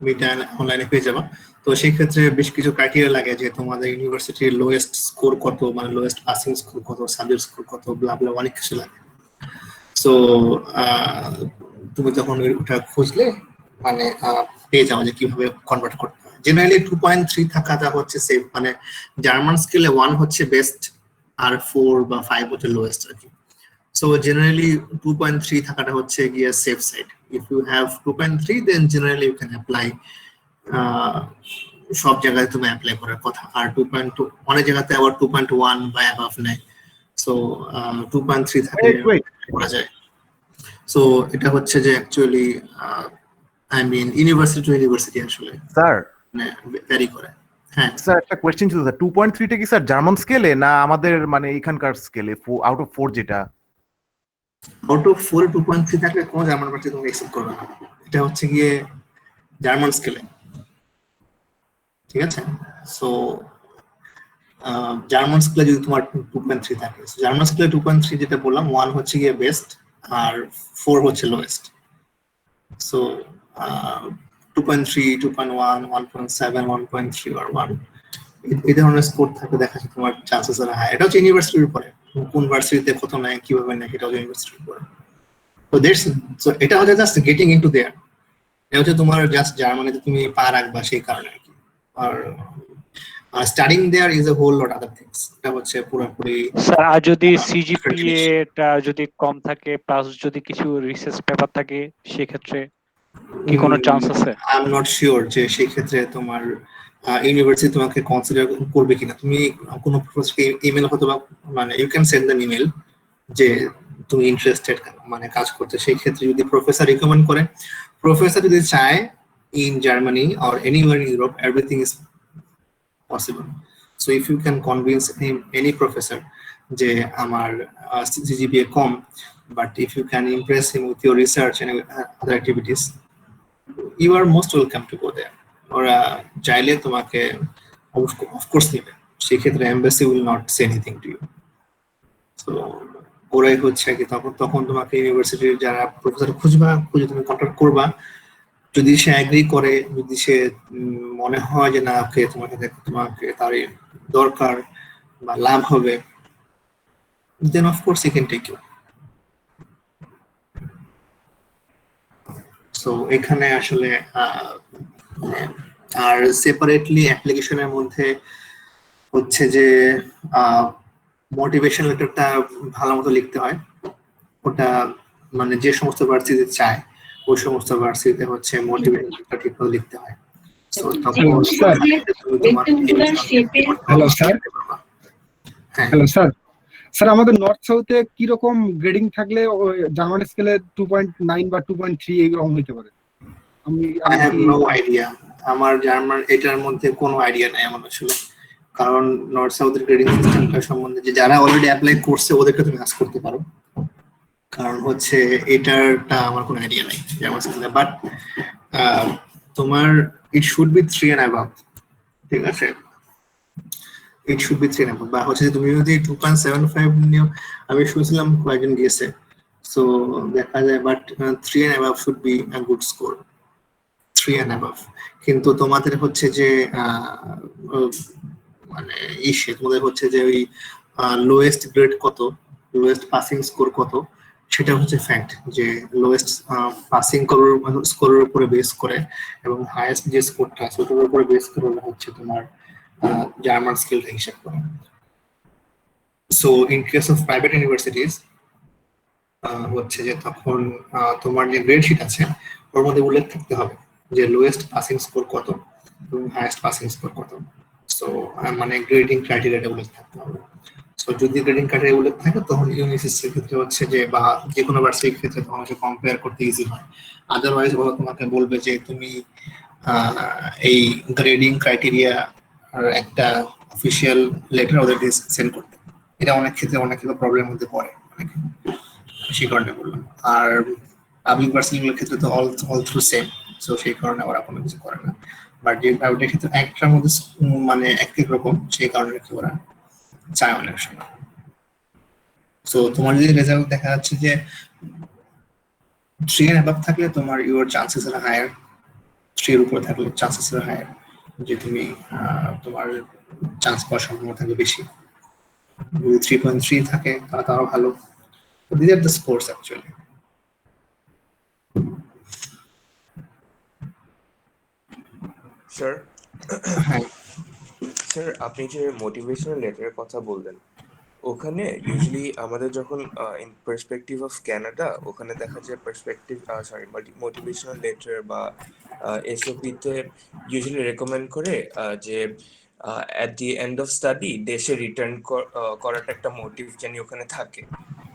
এটা অনলাইনে পেয়ে যাবা। তো সেই ক্ষেত্রে বেশ কিছু ক্রাইটেরিয়া লাগে যে তোমাদের ইউনিভার্সিটির লোয়েস্ট স্কোর কত, মানে লোয়েস্ট পাসিং স্কোর কত, সাবজেক্ট স্কোর কত, ব্লা ব্লা অনেক কিছু লাগে। সো তুমি তখন ওটা খুঁজলে মানে পেয়ে যাও যে কিভাবে কনভার্ট করতে হয়। জেনারেলি 2.3 থাকাটা হচ্ছে সেফ, মানে জার্মান স্কেলে 1 হচ্ছে বেস্ট আর 4 বা 5 হচ্ছে লোয়েস্ট আর কি। সো জেনারেলি 2.3 থাকাটা হচ্ছে গিয়ে safe side. If you have 2.3 then generally you can apply, সব জায়গায় তুমি অ্যাপ্লাই করার কথা। আর 2.2 অনেক জায়গাতে আবার 2.1 বা অ্যাবাভ নেয়, সো 2.3 থাকলে করা যায়। সো এটা হচ্ছে যে actually I mean university to university আসলে স্যার মানে ভ্যারি করে। হ্যাঁ স্যার একটা কোয়েশ্চেন ছিল স্যার, 2.3টা কি স্যার জার্মান স্কেলে না আমাদের মানে এখানকার স্কেলে আউট অফ 4 যেটা? আউট অফ 4 2.3 থাকলে কোনো জার্মান ভার্সিটি তুমি অ্যাকসেপ্ট করবে না। এটা হচ্ছে গিয়ে জার্মান স্কেলে, ঠিক আছে? সো জার্মান স্কেলে যদি তোমার 2.3 থাকে, জার্মান স্কেলে 2.3 যেটা বললাম 1 হচ্ছে গিয়ে বেস্ট আর 4 হচ্ছে লোয়েস্ট। সো 2.3 2.1 1.7 1.3 আর 1 এই ধরনের স্কোর থাকলে দেখা যাচ্ছে তোমার চান্সেস আর হাই। এটা হচ্ছে ইউনিভার্সিটির উপরে, কোন ভার্সিটিতে কত নেয় কিভাবে নেয় এটা হচ্ছে ইউনিভার্সিটির উপরে। তো দ্যাটস সো এটা হচ্ছে জাস্ট গেটিং ইনটু দেয়ার, এটা হচ্ছে তোমার জাস্ট জার্মানিতে তুমি পা রাখবা সেই কারণে আর কি। আর studying there is a whole lot other things. এটা হচ্ছে পুরোপুরি স্যার আর যদি সিজিপিএ টা যদি কম থাকে প্লাস যদি কিছু রিসার্চ পেপার থাকে সেক্ষেত্রে কি কোনো চান্স আছে? আই এম নট শিওর যে সেই ক্ষেত্রে তোমার ইউনিভার্সিটি তোমাকে কনসিডার করবে কিনা। তুমি কোনো প্রফেসরকে ইমেল হয়তো বা মানে you can send the email যে তুমি ইন্টারেস্টেড মানে কাজ করতে, সেই ক্ষেত্রে যদি প্রফেসর রিকমেন্ড করে, প্রফেসর যদি চায় in Germany or anywhere in Europe everything is possible. So if you can convince any professor যে আমার সিজিপিএ কম, but if you can impress him with your research and other activities, you are most welcome to go there. ওরা চাইলে তোমাকে of course নেবে, সেক্ষেত্রে embassy will not say anything to you. তো ওরাই হচ্ছে কি তখন তোমাকে ইউনিভার্সিটির যারা প্রফেসর খুঁজে তুমি কন্ট্যাক্ট করবা। যদি সে অ্যাগ্রি করে, যদি সে মনে হয় যে না ওকে তোমাকে তার দরকার বা লাভ হবে, then of course he can take you. So এখানে আসলে আর সেপারেটলি অ্যাপ্লিকেশনের মধ্যে হচ্ছে যে মোটিভেশন লেটারটা ভালো মতো লিখতে হয়। ওটা মানে যে সমস্ত ভার্সিটিতে চায় ওই সমস্ত ভার্সিটিতে হচ্ছে মোটিভেশন লেটারটা ঠিকমতো লিখতে হয়। সো তখন hello sir, hello sir, sir আমাদের নর্থ সাউথে কি রকম গ্রেডিং থাকলে জার্মান স্কেলে 2.9 বা 2.3 এরকম হইতে পারে? আই হ্যাভ নো আইডিয়া, আমার জার্মান এটার মধ্যে কোনো আইডিয়া নাই আমার আসলে। কারণ নর্থ সাউথের গ্রেডিং সিস্টেমটা সম্বন্ধে যে যারা অলরেডি অ্যাপ্লাই করছে ওদেরকে তুমি আস্ক করতে পারো, কারণ হচ্ছে এটারটা আমার কোনো আইডিয়া নাই জার্মান স্কেলে। বাট তোমার ইট শুড বি 3 and above, ঠিক আছে? ইট শুড বি 3 and above, বা হচ্ছে তুমি যদি 2.75 নিও, আমি শুনছিলাম কয়েকজন গিয়েছে, সো দেখা যায়। But 3 and above should be a good score, 3 and above। কিন্তু তোমাদের হচ্ছে যে মানে তোমাদের হচ্ছে যে ওই লোয়েস্ট গ্রেড কত, লোয়েস্ট পাসিং স্কোর কত, সেটা হচ্ছে ফ্যাক্ট। যে লোয়েস্ট পাসিং স্কোরের উপরে বেস করে এবং হাইয়েস্ট যে স্কোরটা আছে ওটার উপরে বেস করে হচ্ছে তোমার জার্মান স্কেলটা হিসাব করে। So in case of private universities হচ্ছে যে তখন তোমার যে গ্রেড শিট আছে ওর মধ্যে উল্লেখ থাকতে হবে যে লোয়েস্ট পাসিং স্কোর কত এবং হাইয়েস্ট পাসিং স্কোর কত। সো মানে গ্রেডিং ক্রাইটেরিয়াটা উল্লেখ থাকতে হবে। সো যদি গ্রেডিং ক্রাইটেরিয়া উল্লেখ থাকে তখন ইউনিভার্সিটির ক্ষেত্রে হচ্ছে যে বা যে কোনো ভার্সিটির ক্ষেত্রে তখন হচ্ছে কম্পেয়ার করতে ইজি হয়। আদারওয়াইজ ওরা তোমাকে বলবে যে তুমি এই গ্রেডিং ক্রাইটেরিয়া আর একটা অফিসিয়াল লেটার ওদেরকে সেন্ড করতে। এটা অনেক ক্ষেত্রে প্রবলেমের মধ্যে পড়ে অনেকে, সেই কারণে বললাম। আর পাবলিক ভার্সিটিগুলোর ক্ষেত্রে তো অল থ্রু সেম, সো সেই কারণে ওরা কোনো কিছু করে না। বাট যে প্রাইভেটের ক্ষেত্রে একটার মধ্যে মানে এক রকম, সেই কারণে কি ওরা চায় অনেক সময়। সো তোমার যদি রেজাল্ট দেখা যাচ্ছে যে 3 and above থাকলে তোমার ইউর চান্সেস আর হায়ার, 3 এর উপরে থাকলে চান্সেস আর হায়ার যে তুমি তোমার চান্স পাওয়ার সম্ভাবনা থাকে বেশি। যদি 3.3 থাকে তাহলে তারও ভালো। This are the scores actually. Sir, sir আপনি যে মোটিভেশনাল লেটারের কথা বললেন, ওখানে ইউজুয়ালি আমাদের যখন ইন পার্সপেক্টিভ অফ কানাডা, ওখানে দেখা যায় মোটিভেশনাল লেটার বা এসওপিতে ইউজুয়ালি রেকমেন্ড করে যে at the end of study দেশে রিটার্ন করাটা একটা মোটিভ জানি ওখানে থাকে।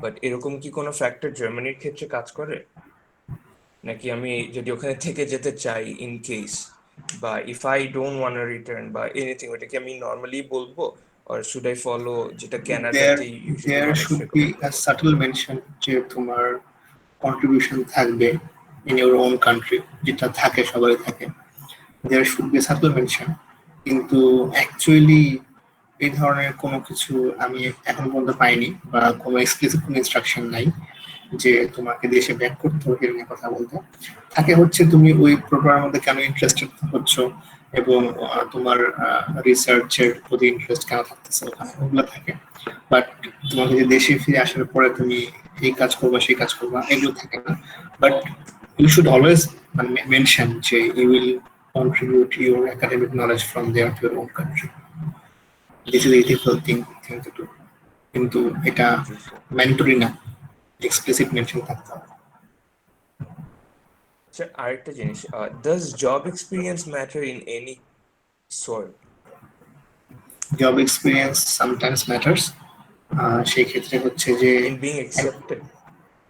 বাট এরকম কি কোনো ফ্যাক্টর জার্মানির ক্ষেত্রে কাজ করে, নাকি আমি যদি ওখানে থেকে যেতে চাই ইন কেস, বা if I don't want return বা এনিথিং, ওটা কি আমি নর্মালি বলবো, অর শুড আই ফলো যেটা there কানাডাতে ইউজুয়ালি there মানুষ should be রেকমেন্ড a করে? subtle mention যে তোমার কন্ট্রিবিউশন থাকবে ইন ইউর ওন কান্ট্রি, যেটা থাকে সবারই থাকে, there should be a subtle mention, কিন্তু অ্যাকচুয়ালি এই ধরনের কোনো কিছু আমি এখন পর্যন্ত পাইনি, বা কোনো এক্সপ্লিসিট কোনো ইনস্ট্রাকশন নাই যে তোমাকে দেশে ব্যাক করতে হবে এর নিয়ে কথা বলতে। থাকে হচ্ছে তুমি ওই প্রোগ্রামের মধ্যে কেন ইন্টারেস্টেড হচ্ছ এবং তোমার রিসার্চের প্রতি ইন্টারেস্ট কেন থাকতেছে ওখানে, ওগুলো থাকে। বাট তোমাকে যে দেশে ফিরে আসার পরে তুমি এই কাজ করবা সেই কাজ করবা এগুলো থাকে না। But you should always mention যে you will contribute your academic knowledge from there to your own country. This is the ethical thing to do. কিন্তু এটা ম্যান্ডেটরি না, এক্সপ্লিসিট মেনশন থাকতে হবে। আচ্ছা, আরেকটা জিনিস, does job experience matter in any sort? Job experience sometimes matters. সেই ক্ষেত্রে হচ্ছে যে ইন বিং অ্যাকসেপ্টেড,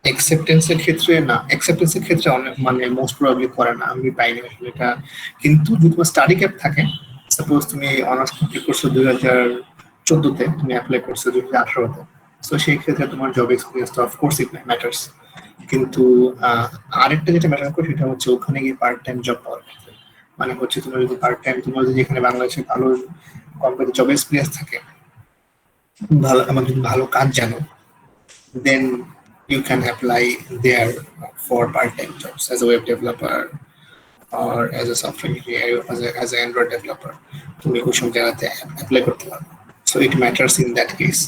অ্যাকসেপ্টেন্সের ক্ষেত্রে না, অ্যাকসেপ্টেন্সের ক্ষেত্রে অনেক মোস্ট প্রবাবলি করে না, আমি পাইনি আসলে এটা। কিন্তু যদি তোমার স্টাডি ক্যাপ থাকে, সাপোজ তুমি অনার্স কমপ্লিট করছো 2014-তে, তুমি অ্যাপ্লাই করছো 2018-তে, সো সেই ক্ষেত্রে তোমার জব এক্সপিরিয়েন্স তো অফকোর্স ইট ম্যাটার্স। কিন্তু আরেকটা যেটা ম্যাটার করে সেটা হচ্ছে ওখানে গিয়ে পার্ট টাইম জব পাওয়ার ক্ষেত্রে, মানে হচ্ছে তোমার যদি পার্ট টাইম, তোমার যদি এখানে বাংলাদেশে ভালো কোম্পানি জব এক্সপিরিয়েন্স থাকে, ভালো আমার যদি ভালো কাজ জানো, then you can apply there for part-time jobs as a web developer or as a software engineer, as an Android developer. তুমি ওই সব জায়গাতে অ্যাপ্লাই করতে পারো। So it matters in that case.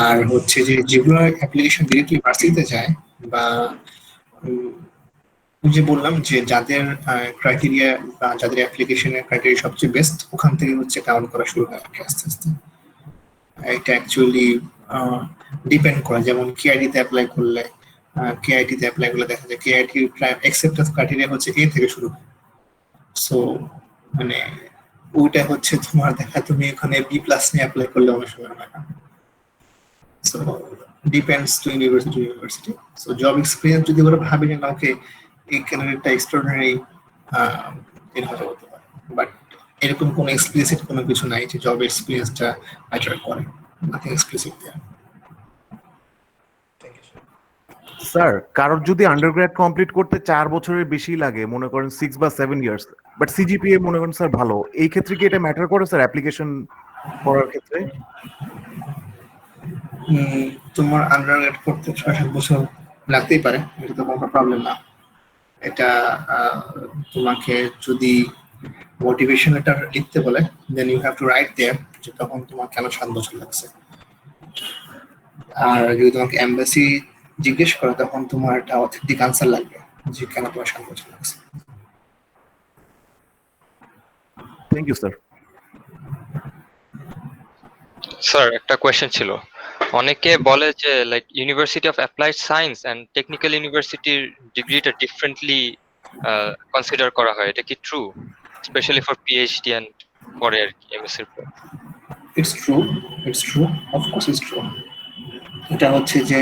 আর হচ্ছে যে যেগুলো অ্যাপ্লিকেশন ডিরেক্টলি ভার্সিটিতে যায়, বা যে বললাম যে যাদের ক্রাইটেরিয়া বা যাদের অ্যাপ্লিকেশনের ক্রাইটেরিয়া সবচেয়ে বেস্ট, ওখান থেকে হচ্ছে কাউন্ট করা শুরু হয় আস্তে আস্তে। এটা অ্যাকচুয়ালি ডিপেন্ড করে, যেমন কেআইটিতে অ্যাপ্লাই করলে দেখা যায় কেআইটি অ্যাকসেপ্টেন্স ক্রাইটেরিয়া হচ্ছে এ থেকে শুরু হয়। সো মানে ওইটা হচ্ছে তোমার দেখা, তুমি এখানে বি প্লাস নিয়ে অ্যাপ্লাই করলে অনেক সময় হয় না। So depends two university. So job experience যদি ওরা ভাবে যে না ওকে এই ক্যান্ডিডেটটা এক্সট্রাঅর্ডিনারি হতে পারে, বাট এরকম কোনো এক্সপ্লিসিট কোনো কিছু নাই যে জব এক্সপিরিয়েন্সটা ম্যাটার করে, নাথিং এক্সপ্লিসিট দেয়ার। স্যার, কারোর যদি আন্ডারগ্রেড কমপ্লিট করতে 4 বছরের বেশি লাগে, মনে করেন 6 বা 7 ইয়ার্স, বাট সিজিপিএ মনে করেন স্যার ভালো, এই ক্ষেত্রে কি এটা ম্যাটার করে স্যার অ্যাপ্লিকেশন করার ক্ষেত্রে? তোমার আন্ডারগ্রেড করতে 6-7 বছর লাগতেই পারে, এটা তো কোনো প্রবলেম না। এটা তোমাকে যদি মোটিভেশন লেটার লিখতে বলে, then you have to write there যে তখন তোমার কেন 7 বছর লাগছে। আর যদি তোমাকে এমবাসি জিজ্ঞেস করে, তখন তোমার একটা অথেন্টিক আনসার লাগবে যে কেন তোমার 7 বছর লাগছে। Thank you sir. স্যার, একটা কোয়েশ্চেন ছিল। অনেকে বলে যে like university of applied science and technical ইউনিভার্সিটির ডিগ্রিটা ডিফারেন্টলি কনসিডার করা হয়, এটা কি true, specially for PhD and পরে আর কি এমএসসি এর পর? It's true, of course it's true. এটা হচ্ছে যে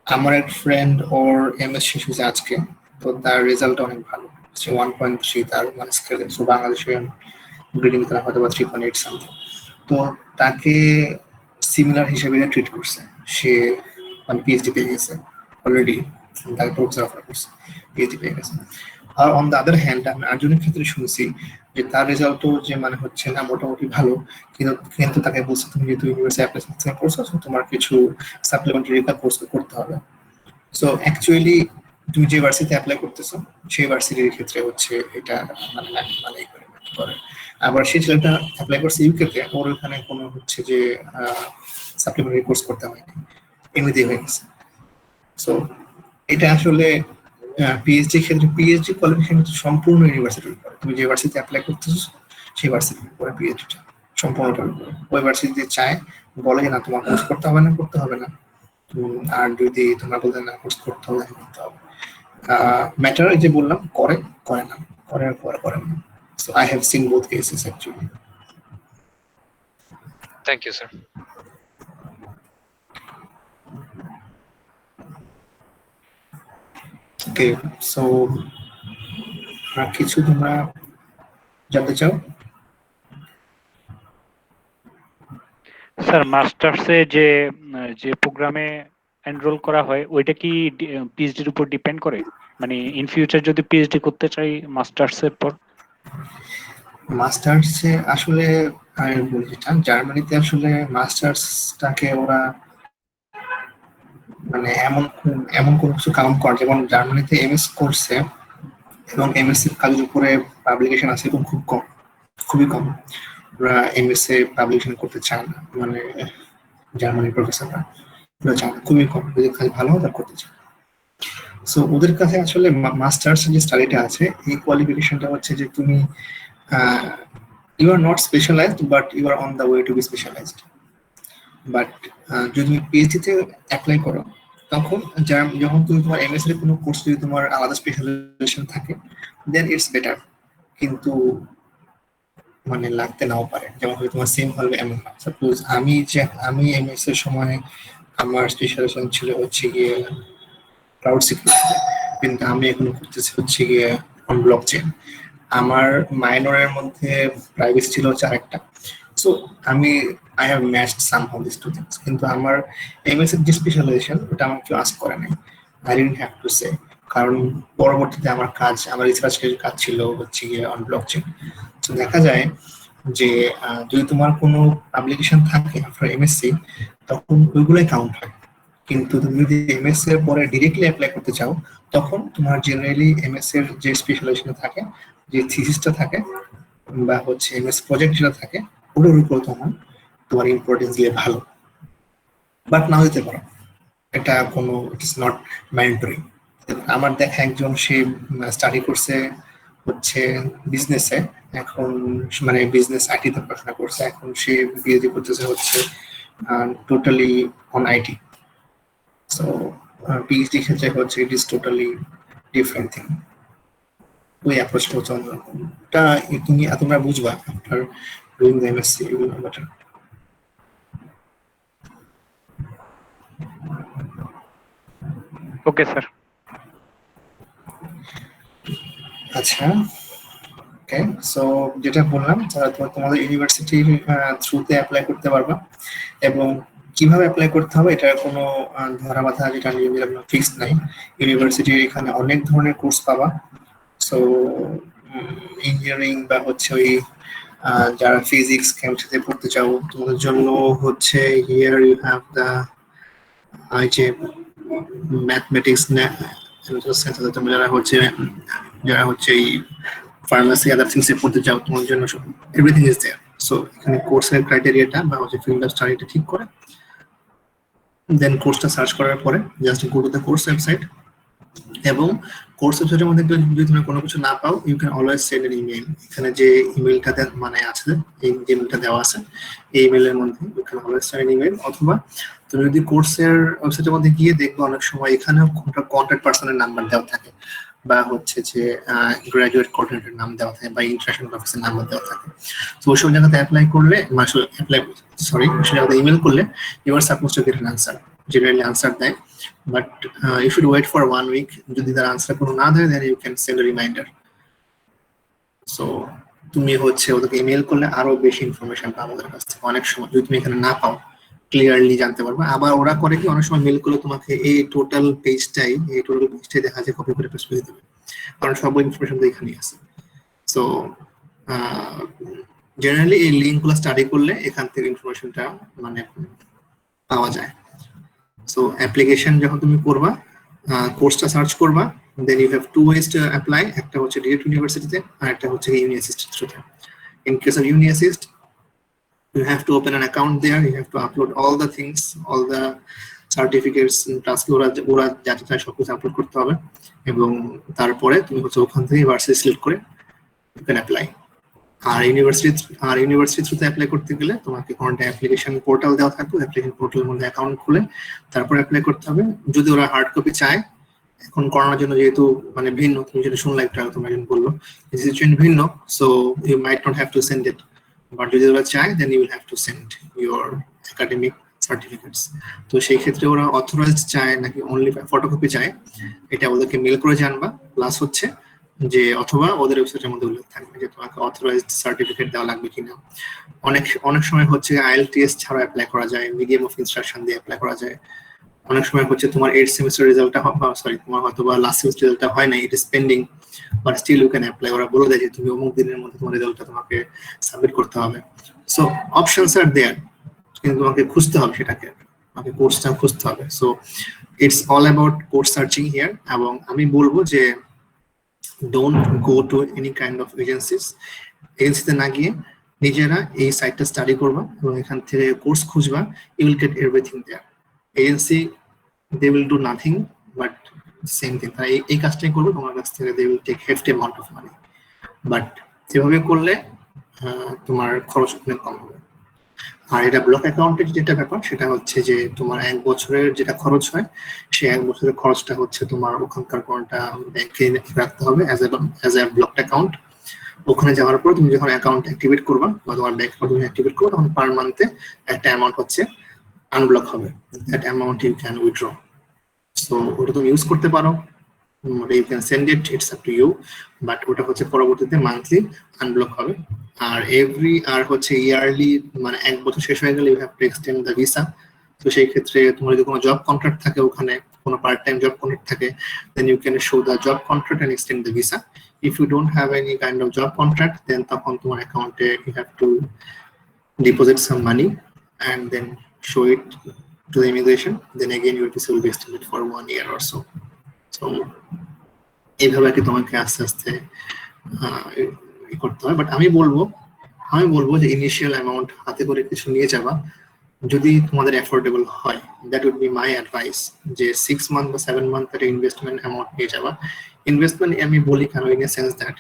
আমার এক ফ্রেন্ড ওর এমএস শেষ হয়েছে আজকে, তো তার রেজাল্ট অনেক ভালো, সে 1.3 তার মানে স্কেলে, সো বাংলাদেশে গ্রেডিং তারা হয়তো বা 3.8 সামথিং। তো তাকে সিমিলার হিসেবে ট্রিট করছে, সে মানে পিএইচডি পেয়ে গেছে অলরেডি, তাকে প্রফেসর অফার করছে, পিএইচডি পেয়ে গেছে। আর অন দ্য আদার হ্যান্ড আমি আরেকজনের ক্ষেত্রে শুনছি যে তার রেজাল্টও যে মানে হচ্ছে না মোটামুটি ভালো, কিন্তু তাকে বলছে তুমি যেহেতু ইউনিভার্সিটি অ্যাপ্লাই করছো, তোমার কিছু সাপ্লিমেন্টারি কোর্স করতে হবে। সো অ্যাকচুয়ালি তুমি যে ভার্সিটিতে অ্যাপ্লাই করতেছো সেই ভার্সিটির ক্ষেত্রে হচ্ছে এটা মানে করে। আবার সেই ছেলেটা অ্যাপ্লাই করছে ইউকেতে, ওর ওখানে কোনো হচ্ছে যে সাপ্লিমেন্টারি কোর্স করতে হয়নি, এমনিতেই হয়ে গেছে। সো এটা আসলে পিএইচডি ক্ষেত্রে পিএইচডি কোয়ালিফিকেশন সম্পূর্ণ ইউনিভার্সিটির উপরে, তুমি যে ভার্সিটিতে অ্যাপ্লাই করতেছো সেই ভার্সিটির উপরে পিএইচডিটা সম্পূর্ণটার উপরে। ওই ভার্সিটিতে চায় বলে যে না তোমার কোর্স করতে হবে না, আর যদি তোমরা বলতে না কোর্স করতে হবে ম্যাটার যে বললাম করে না, করে না। So I have seen both cases actually. Thank you, sir. Okay, so আর কিছু তোমরা জানতে চাও? স্যার মাস্টার্সে যে প্রোগ্রামে এনরোল করা হয় ওইটা কি পিএইচডির উপর ডিপেন্ড করে, মানে ইন ফিউচার যদি পিএইচডি করতে চাই মাস্টার্সের পর? মাস্টার্সে আসলে আমি বলতে চান জার্মানিতে আসলে মাস্টার্সটাকে ওরা মানে এমন এমন কোনো কিছু কাউন্ট করে, যেমন জার্মানিতে এমএস করছে এবং এমএসসি কাজের উপরে পাবলিকেশন আছে এবং খুব কম, খুবই কম। ওরা এমএসএ পাবলিকেশন করতে চায় না, মানে জার্মানির প্রফেসররা ওরা চায় না, খুবই কম। যদি কাজ ভালো হয় তার করতে চায়। সো ওদের কাছে আসলে মাস্টার্স যে স্টাডিটা আছে এই কোয়ালিফিকেশনটা হচ্ছে যে তুমি you are not specialised but you are on the way to be specialised. But যদি তুমি পিএইচডিতে অ্যাপ্লাই করো তখন যখন তুমি তোমার এমএস এর কোনো কোর্স যদি তোমার আলাদা স্পেশালাইজেশন থাকে দেন ইটস বেটার, কিন্তু মানে লাগতে নাও পারে, যেমন হয়তো তোমার সেম হবে এমন না। সাপোজ আমি এমএস এর সময় আমার স্পেশালাইজেশন ছিল হচ্ছে গিয়ে ক্লাউড সিকিউরিটি, কিন্তু আমি এখন করতেছি হচ্ছে গিয়ে অন ব্লকচেইন। আমার মাইনরের মধ্যে প্রাইভেসি ছিল হচ্ছে আরেকটা। So I have matched somehow these two things, কিন্তু আমার এমএস এর যে স্পেশালাইজেশন ওটা আমাকে আস্ক করে নাই, I didn't have to say, কারণ পরবর্তীতে আমার রিসার্চের কাজ ছিল হচ্ছে গিয়ে অন ব্লকচেইন। তো দেখা যায় যে যদি তোমার কোনো পাবলিকেশন থাকে আফটার এমএসসি তখন ওইগুলোই কাউন্ট হয়, কিন্তু তুমি যদি এমএসসি এর পরে ডিরেক্টলি অ্যাপ্লাই করতে চাও তখন তোমার জেনারেলি এমএসসি এর যে স্পেশালাইজেশন থাকে, যে থিসিসটা থাকে বা হচ্ছে এমএস প্রজেক্ট যেটা থাকে ওটার উপর তোমার ইম্পর্টেন্স দিয়ে ভালো, বাট নাও দিতে পারো, এটা কোনো ইট ইজ নট ম্যান্ডেটরি। আমার দেখা একজন সে স্টাডি করছে হচ্ছে বিজনেসে, এখন মানে বিজনেস আইটিতে পড়াশোনা করছে, এখন সে পিএইচডি করতেছে হচ্ছে totally on IT. So PhD ক্ষেত্রে হচ্ছে it is totally different thing. ওই অ্যাপ্রোচটা হচ্ছে অন্যরকম, এটা তোমরা বুঝবা after doing the MSc you will know better. Okay sir. আচ্ছা, ওকে, সো যেটা বললাম তোমাদের ইউনিভার্সিটির থ্রুতে অ্যাপ্লাই করতে পারবা, এবং কিভাবে অ্যাপ্লাই করতে হবে এটার কোনো ধরা বাঁধা যেটা নিয়ম ফিক্সড নাই। ইউনিভার্সিটির এখানে অনেক ধরনের কোর্স পাবা। সো ইঞ্জিনিয়ারিং বা হচ্ছে ওই যারা ফিজিক্স কেমিস্ট্রিতে পড়তে চাও তোমাদের জন্য হচ্ছে হিয়ার ইউ হ্যাভ দ্য যে ম্যাথমেটিক্স যারা হচ্ছে এই ফার্মাসি আদার থিংস এ পড়তে চাও তোমার জন্য এভরিথিং ইজ দেয়ার। সো এখানে কোর্সের ক্রাইটেরিয়াটা বা হচ্ছে ফিল্ড অফ স্টাডিটা ঠিক করে দেন কোর্সটা সার্চ করার পরে just go to the course website, এবং কোর্স ওয়েবসাইটের মধ্যে যদি তুমি কোনো কিছু না পাও you can always send an email. এখানে যে ইমেইলটা মানে আছে, এই ইমেইলটা দেওয়া আছে, এই ইমেইলের মধ্যে you can always send an email. অথবা তুমি যদি কোর্সের ওয়েবসাইটের মধ্যে গিয়ে দেখবে অনেক সময় এখানেও কন্ট্যাক্ট পার্সনের নাম্বার দেওয়া থাকে, বা হচ্ছে যে গ্রাজুয়েট কোঅর্ডিনেটর নাম দেওয়া থাকে, বা ইন্টারন্যাশনাল অফিসের নাম্বার দেওয়া থাকে। তো ওইসব জায়গাতে অ্যাপ্লাই করলে ওইসব জায়গাতে ইমেল করলে you are suppose to get an answer, generally answer দেয়, but you should wait for 1 week. যদি তার আনসার কোনো না দেয় then you can send a reminder. So তুমি হচ্ছে ওদেরকে ইমেল করলে আরো বেশি ইনফরমেশন পাবো ওদের কাছ থেকে। অনেক সময় যদি তুমি এখানে না পাও ক্লিয়ারলি জানতে পারবে। আবার ওরা করে কি অনেক সময় মেল করলে তোমাকে এই টোটাল পেজটাই দেখা যায় কপি করে পেস্ট করে দেবে, কারণ সব ইনফরমেশন তো এখানেই আছে। সো জেনারেলি এই লিঙ্কগুলো স্টাডি করলে এখান থেকে ইনফরমেশনটা মানে পাওয়া যায়। সো অ্যাপ্লিকেশন যখন তুমি করবা, কোর্সটা সার্চ করবা, then you have 2 ways to apply. একটা হচ্ছে ডিরেক্ট ইউনিভার্সিটিতে আর একটা হচ্ছে ইউনিভার্সিটি থ্রুতে। In case of university you have to open an account there, you have to upload all the things, all the certificates, task ওরা যাতে চায় সবকিছু আপলোড করতে হবে, এবং তারপরে তুমি হচ্ছে ওখান থেকে ভার্সিটি সিলেক্ট করে you can apply। আর ইউনিভার্সিটি থ্রুতে অ্যাপ্লাই করতে গেলে তোমাকে কোনটা অ্যাপ্লিকেশন পোর্টাল দেওয়া থাকবে, অ্যাপ্লিকেশন পোর্টালের মধ্যে অ্যাকাউন্ট খুলে তারপর অ্যাপ্লাই করতে হবে। যদি ওরা হার্ড কপি চায়, এখন করোনার জন্য যেহেতু মানে ভিন্ন, তুমি যেটা শুনলে একটা তোমার বললো সিচুয়েশন ভিন্ন, so you might not have to send it, but যদি ওরা চায় then you will have to send your academic certificates. তো সেই ক্ষেত্রে ওরা অথরাইজড চায় নাকি অনলি ফটোকপি চায়, এটা ওদেরকে মেল করে জানবা। প্লাস হচ্ছে যে অথবা ওদের ওয়েবসাইটের মধ্যে উল্লেখ থাকবে যে তোমাকে অথরাইজড সার্টিফিকেট দেওয়া লাগবে কিনা। অনেক অনেক সময় হচ্ছে IELTS ছাড়া অ্যাপ্লাই করা যায়, মিডিয়াম অফ ইনস্ট্রাকশন দিয়ে অ্যাপ্লাই করা যায়। অনেক সময় হচ্ছে তোমার 8 সেমিস্টার রেজাল্টটা সরি তোমার হয়তো বা লাস্ট সেমিস্টার রেজাল্টটা হয় না, it is pending, but still you can apply. ওরা বলে দেয় যে তুমি অমুক দিনের মধ্যে তোমার রেজাল্টটা তোমাকে সাবমিট করতে হবে। সো অপশনস আর দেয়ার, কিন্তু তোমাকে খুঁজতে হবে সেটাকে, তোমাকে কোর্সটা খুঁজতে হবে। So it's all about course searching here. এবং আমি বলবো যে don't go to any kind of এজেন্সিতে না গিয়ে নিজেরা এই সাইটটা স্টাডি করবা এবং এখান থেকে কোর্স খুঁজবা, you will get everything there. Agency they will do nothing but same thing, তারা এই কাজটাই করবে তোমার কাছ থেকে, they will take hefty amount of money, but এভাবে করলে তোমার খরচ অনেক কম হবে। আর এটা ব্লক অ্যাকাউন্টের যেটা ব্যাপার সেটা হচ্ছে যে তোমার 1 বছরের যেটা খরচ হয়, সেই 1 বছরের খরচটা হচ্ছে তোমার ওখানকার কোনটা ব্যাংকে রাখতে হবে অ্যাজ এ ব্লক অ্যাকাউন্ট। ওখানে যাওয়ার পর তুমি যখন অ্যাকাউন্ট অ্যাক্টিভেট করবা বা তোমার ব্যাংক অ্যাকাউন্ট অ্যাক্টিভেট করবা, তখন পার মান্থে একটা অ্যামাউন্ট হচ্ছে আনব্লক হবে, that amount you can withdraw. So ওটা তুমি ইউজ করতে পারো, you can send it, it's up to you, but ওটা হচ্ছে পরবর্তীতে মান্থলি আনব্লক হবে। আর হচ্ছে ইয়ারলি, মানে 1 বছর শেষ হয়ে গেলে you have to extend the visa. তো সেই ক্ষেত্রে তোমার যদি কোনো জব কন্ট্রাক্ট থাকে, ওখানে কোনো পার্ট টাইম জব কন্ট্রাক্ট থাকে, then you can show the job contract and extend the visa. If you don't have any kind of job contract, then তখন তোমার অ্যাকাউন্টে you have to deposit some money and then show it to the immigration, then again your visa will be extended for 1 year or so. So এইভাবে কি তোমাকে আস্তে আস্তে করতে হয়। বাট আমি বলবো যে ইনিশিয়াল অ্যামাউন্ট হাতে করে কিছু নিয়ে যাবা, যদি তোমাদের অ্যাফোর্ডেবল হয়, that would be my advice, যে 6 মান্থ বা 7 মান্থ একটা ইনভেস্টমেন্ট অ্যামাউন্ট নিয়ে যাবা। ইনভেস্টমেন্ট আমি বলি কেন, ইন এ সেন্স দ্যাট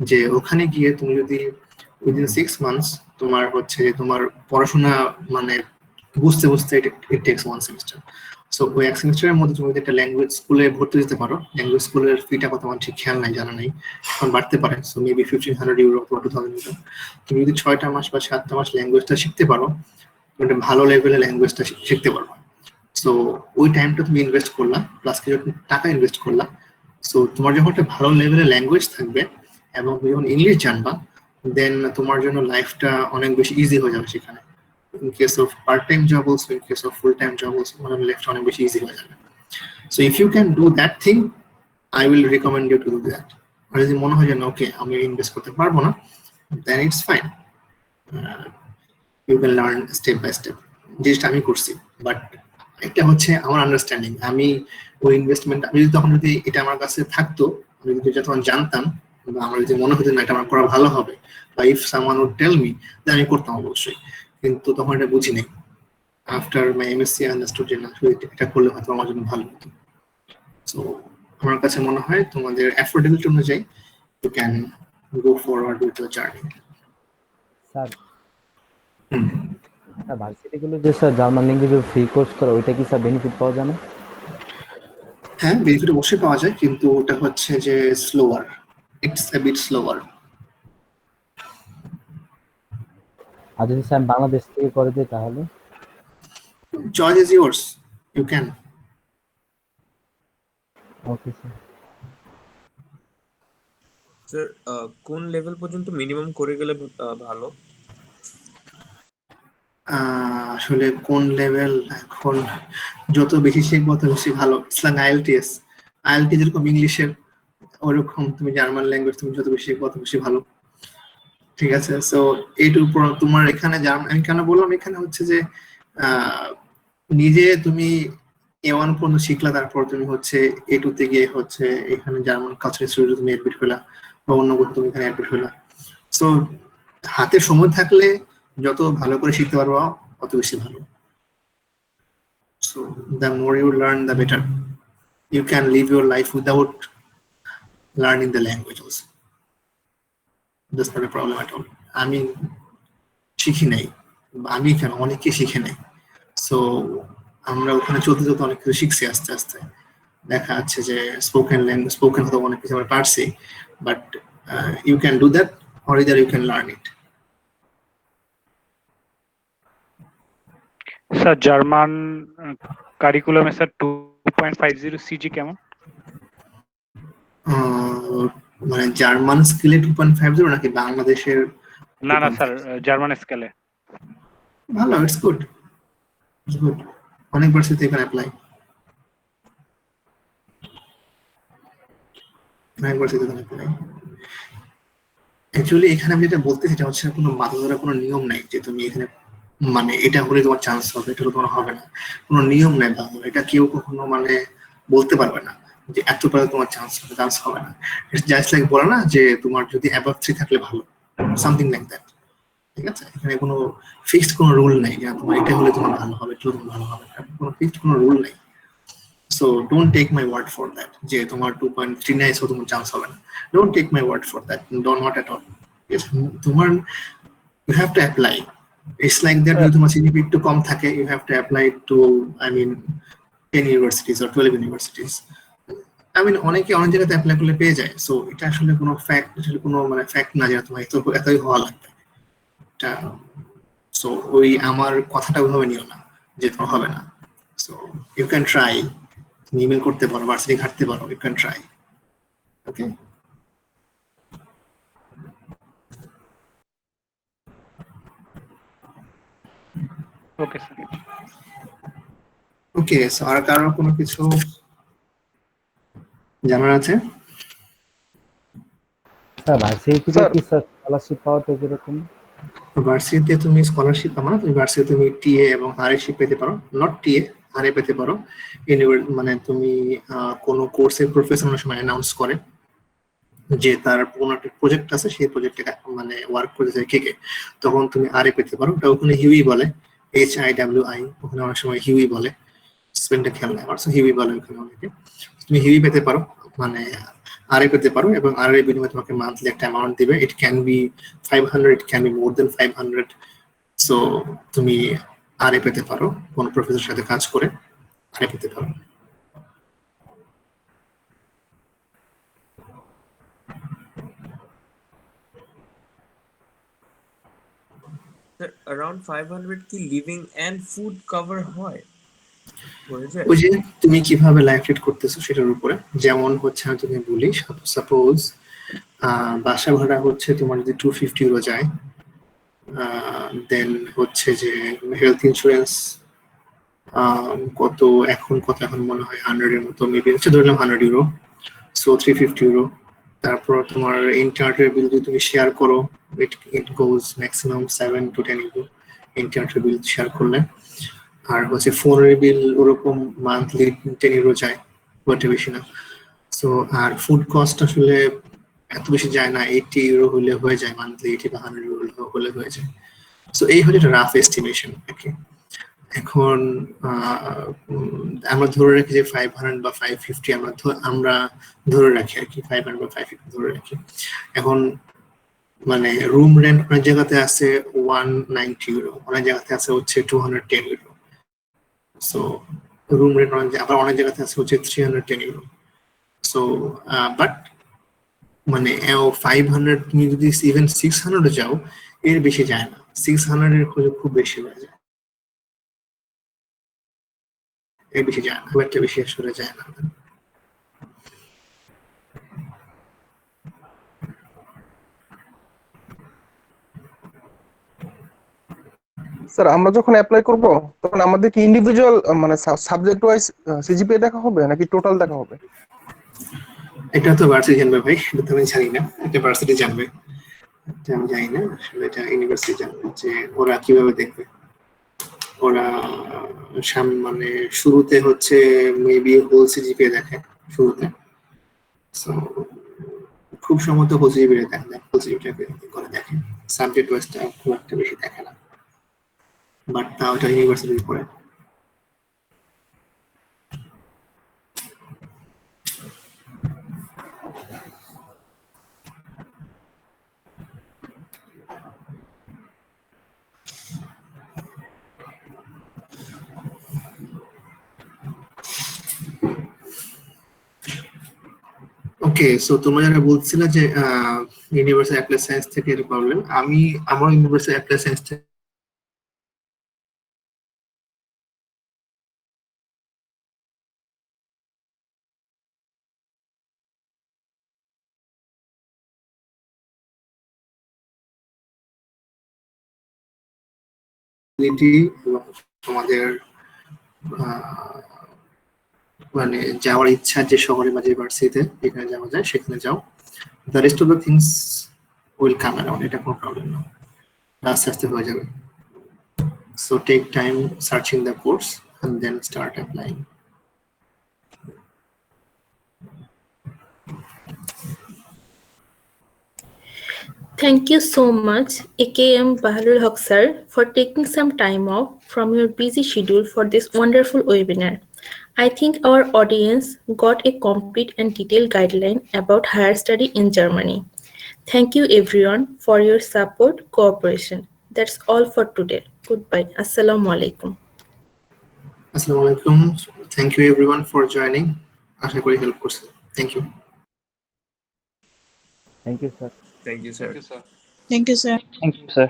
যে ওখানে গিয়ে তুমি যদি উইদিন 6 মান্থস তোমার হচ্ছে তোমার পড়াশোনা মানে বুঝতে ইট টেকস 1 সেমিস্টার। সো ওই 1 সেমিস্টারের মধ্যে তুমি যদি একটা ল্যাঙ্গুয়েজ স্কুলে ভর্তি দিতে পারো, ল্যাঙ্গুয়েজ স্কুলের ফিটা কত আমার ঠিক খেয়াল নাই, জানা নাই, এখন বাড়তে পারে, সো মেবি 1500 ইউরো বা 2000 ইউরো। তুমি যদি 6টা মাস বা 7টা মাস ল্যাঙ্গুয়েজটা শিখতে পারো, তুমি একটা ভালো লেভেলের ল্যাঙ্গুয়েজটা শিখতে পারো। সো ওই টাইমটা তুমি ইনভেস্ট করলা, প্লাস কিছু টাকা ইনভেস্ট করলা। সো তোমার যখন একটা ভালো লেভেলের ল্যাঙ্গুয়েজ থাকবে এবং তুমি যখন ইংলিশ জানবা, দেন তোমার জন্য লাইফটা অনেক বেশি ইজি হয়ে যাবে সেখানে। In case of part time job also, in case of full time job also, মানে লাইফটা অনেক বেশি ইজি হয়ে যাবে। So if you can do that thing, I will recommend you to do that. আর যদি মনে হয় যে ওকে আমি ইনভেস্ট করতে পারবো না, then it's fine, you can learn step by step. জিনিসটা আমি করছি, বাট একটা হচ্ছে আমার আন্ডারস্ট্যান্ডিং, আমি ওই ইনভেস্টমেন্ট আমি যদি এটা আমার কাছে থাকতো, আমি যদি যখন জানতাম বা আমার যদি মনে হতো না এটা আমার করা ভালো হবে, বা if someone would tell me, তাহলে আমি করতাম অবশ্যই, কিন্তু তখন এটা বুঝি নাই। আফটার মাই এমএসসি আন্ডারস্টুড যে না এটা করলে হয়তো আমার জন্য ভালো হতো। সো আমার কাছে মনে হয় তোমাদের অ্যাফোর্ডেবিলিটি অনুযায়ী you can go forward with your journey. Sir ভার্সিটিগুলো যে স্যার জার্মান ল্যাঙ্গুয়েজের ফ্রি কোর্স করে, ওইটা কি স্যার বেনিফিট পাওয়া যায় না? হ্যাঁ, বেনিফিট অবশ্যই পাওয়া যায়, কিন্তু ওটা হচ্ছে যে slower, it's a bit slower. আর যদি স্যার বাংলাদেশ থেকে করে দেয় তাহলে? Choice is yours, you can. Okay sir. Sir কোন লেভেল পর্যন্ত মিনিমাম করে গেলে ভালো? আসলে কোন লেভেল, এখন যত বেশি শিখবো তত বেশি ভালো। ইসলাম IELTS যেরকম ইংলিশের, ওরকম তুমি জার্মান ল্যাঙ্গুয়েজ তুমি যত বেশি শিখবো তত বেশি ভালো, ঠিক আছে? সো এইটুর উপর তোমার এখানে আমি কেন বললাম, এখানে হচ্ছে যে নিজে তুমি A1 পর্যন্ত শিখলা, তারপর তুমি হচ্ছে A2 তে গিয়ে হচ্ছে এখানে জার্মান কালচার ইনস্টিটিউটে তুমি অ্যাডমিট হলা বা অন্য কোথাও তুমি এখানে অ্যাডমিট হলা। সো হাতে সময় থাকলে যত ভালো করে শিখতে পারবো তত বেশি ভালো। So the more you learn the better. You can live your life without learning the language also, that's not a problem at all. আমি শিখি নাই, আমি কেন অনেকে শিখে নাই। সো আমরা ওখানে চলতে চলতে অনেক কিছু শিখছি, আস্তে আস্তে দেখা যাচ্ছে যে স্পোকেন হয়তো অনেক কিছু আমরা পারছি, but you can do that or either you can learn it. Sir German কারিকুলামে স্যার 2.50 সিজি কেমন? মানে জার্মান স্কেলে 2.50 নাকি বাংলাদেশের? না না স্যার, জার্মান স্কেলে। ভালো, ইটস গুড, অনেক ভার্সিটি এখানে অ্যাপ্লাই, অনেক ভার্সিটি এখানে অ্যাপ্লাই। অ্যাকচুয়ালি এখানে আমি যেটা বলতে সেটা হচ্ছে কোনো মাথা ধরা কোনো নিয়ম নাই যে তুমি এখানে মানে এটা হলে তোমার চান্স হবে, এটা হলে তোমার হবে না, কোনো নিয়ম নাই বাংলা, এটা কেউ কখনো মানে বলতে পারবে না যে এত পারে তোমার চান্স হবে না। ইটস জাস্ট লাইক বলে না যে তোমার যদি অ্যাবাভ 3 থাকলে ভালো, সামথিং লাইক দ্যাট। ঠিক আছে, এখানে কোনো ফিক্সড কোনো রুল নাই যে তোমার এটা হলে তোমার ভালো হবে, এটা হলে তোমার ভালো হবে, কোনো ফিক্সড কোনো রুল নাই। So don't take my word for that যে তোমার 2.39 ও তোমার চান্স হবে না। Don't take my word for that, not at all. তোমার you have to apply. It's like that যদি তোমার CGPA একটু কম থাকে, you have to apply to, I mean, 10 universities or 12 universities. I mean, অনেকে অনেক জায়গাতে অ্যাপ্লাই করলে পেয়ে যায়। সো এটা আসলে কোনো ফ্যাক্ট, আসলে কোনো মানে ফ্যাক্ট না যে তোমার এতই হওয়া লাগবে এটা। সো ওই আমার কথাটা ওইভাবে নিও না যে তোমার হবে না। সো ইউ ক্যান ট্রাই, তুমি ইমেল করতে পারো, ভার্সিটি ঘাটতে পারো, you can try. Okay, okay sir. Okay, so আর কারো কোনো কিছু জানার আছে? স্যার ভার্সিটি থেকে কি স্যার স্কলারশিপ পাওয়া তো এরকম? ভার্সিটিতে তুমি স্কলারশিপ পাবা না, তুমি ভার্সিটিতে তুমি টিএ এবং আরএশিপ পেতে পারো, নট টিএ, আরএ পেতে পারো। মানে তুমি কোনো কোর্সের প্রফেসর অনেক সময় অ্যানাউন্স করে যে তার কোনো একটা প্রজেক্ট আছে, সেই প্রজেক্টে মানে ওয়ার্ক করতে চাই কে কে, তখন তুমি আরএ পেতে পারো। ওটা ওখানে হিউই বলে, HIWI, ওখানে অনেক সময় হিউই বলে, স্পেনটা খেয়াল নাই আমার, হিউই বলে ওখানে অনেকে। তুমি হিউই পেতে পারো, মানে আরএ পেতে পারো, এবং আরএ বিনিময়ে তোমাকে মান্থলি একটা অ্যামাউন্ট দিবে। It can be 500, it can be more than 500। So তুমি আরএ পেতে পারো, কোন প্রফেসরের সাথে কাজ করে আরএ পেতে পারো। around 500 কি লিভিং এন্ড ফুড কভার হয়? ওই যে তুমি কিভাবে লাইফ লিড করতেছো সেটার উপরে, যেমন হচ্ছে আমি তুমি বলি, সাপোজ বাসা ভাড়া হচ্ছে তোমার যদি 250 ইউরো যায়, দেন হচ্ছে যে হেলথ ইন্স্যুরেন্স কত এখন মনে হয় 100 এর মতো, মেবি হচ্ছে ধরলাম 100 ইউরো, সো 350 ইউরো। তারপর তোমার ইন্টারনেটের বিল যদি তুমি শেয়ার করো, ইট গোজ ম্যাক্সিমাম 7 to 10 ইউরো ইন্টারনেটের বিল শেয়ার করলে। আর হচ্ছে ফোনের বিল ওরকম মান্থলি 10 ইউরো যায়, ওটা বেশি না। সো আর ফুড কস্ট আসলে এত বেশি যায় না, 80 ইউরো হলে হয়ে যায় মান্থলি, 80 বা 100 ইউরো হলে হয়ে যায়। সো এই হচ্ছে একটা রাফ এস্টিমেশন। এখন আমরা ধরে রাখি যে 500 বা 550 আমরা ধরে রাখি আর কি, 500 বা 550 ধরে রাখি। এখন মানে রুম রেন্ট অনেক জায়গাতে আছে 190 ইউরো, অনেক জায়গাতে আছে হচ্ছে 210 ইউরো। সো রুম রেন্ট আবার অনেক জায়গাতে আছে হচ্ছে 310 ইউরো। সো বাট মানে 500 তুমি যদি ইভেন 600 যাও, এর বেশি যায় না, 600 এর খুব বেশি হয়ে যায়, এর বেশি যায় না, খুব একটা বেশি আসলে যায় না। স্যার আমরা যখন অ্যাপ্লাই করব তখন আমাদের কি ইন্ডিভিজুয়াল মানে সাবজেক্ট ওয়াইজ সিজিপিএ দেখা হবে নাকি টোটাল দেখা হবে? এটা তো ভার্সিটি জানবে ভাই, এটা তো আমি জানি না, এটা ভার্সিটি জানবে, এটা আমি জানি না আসলে, এটা ইউনিভার্সিটি জানবে যে ওরা কিভাবে দেখবে। ওরা মানে শুরুতে হচ্ছে মেবি হোল সিজিপিএ দেখে শুরুতে, সো খুব সম্ভবত হোল সিজিপিএ দেখে, হোল সিজিপিএ করে দেখে, সাবজেক্ট ওয়াইজটা খুব একটা বেশি দেখে না, বাট তাও এটা ইউনিভার্সিটির উপরে। ওকে, সো তোমরা যারা বলছিলে যে ইউনিভার্সাল অ্যাপ্লাই সায়েন্স থেকে এর প্রবলেম, আমি আমার ইউনিভার্সাল অ্যাপ্লাই সায়েন্স ফ্লেক্সিবিলিটি এবং তোমাদের মানে যাওয়ার ইচ্ছা যে শহরে বা যে ভার্সিটিতে যেখানে যাওয়া যায় সেখানে যাও। The rest of the things will come around, এটা কোনো প্রবলেম না, আস্তে আস্তে হয়ে যাবে। So take time searching the course and then start applying. Thank you so much, AKM Baharul Haq sir, for taking some time off from your busy schedule for this wonderful webinar. I think our audience got a complete and detailed guideline about higher study in Germany. Thank you everyone for your support, cooperation. That's all for today. Goodbye. Assalamu alaikum. Assalamu alaikum. Thank you everyone for joining. আশা করি help করছে। Thank you. Thank you, sir. Thank you, sir. Thank you, sir. Thank you, sir.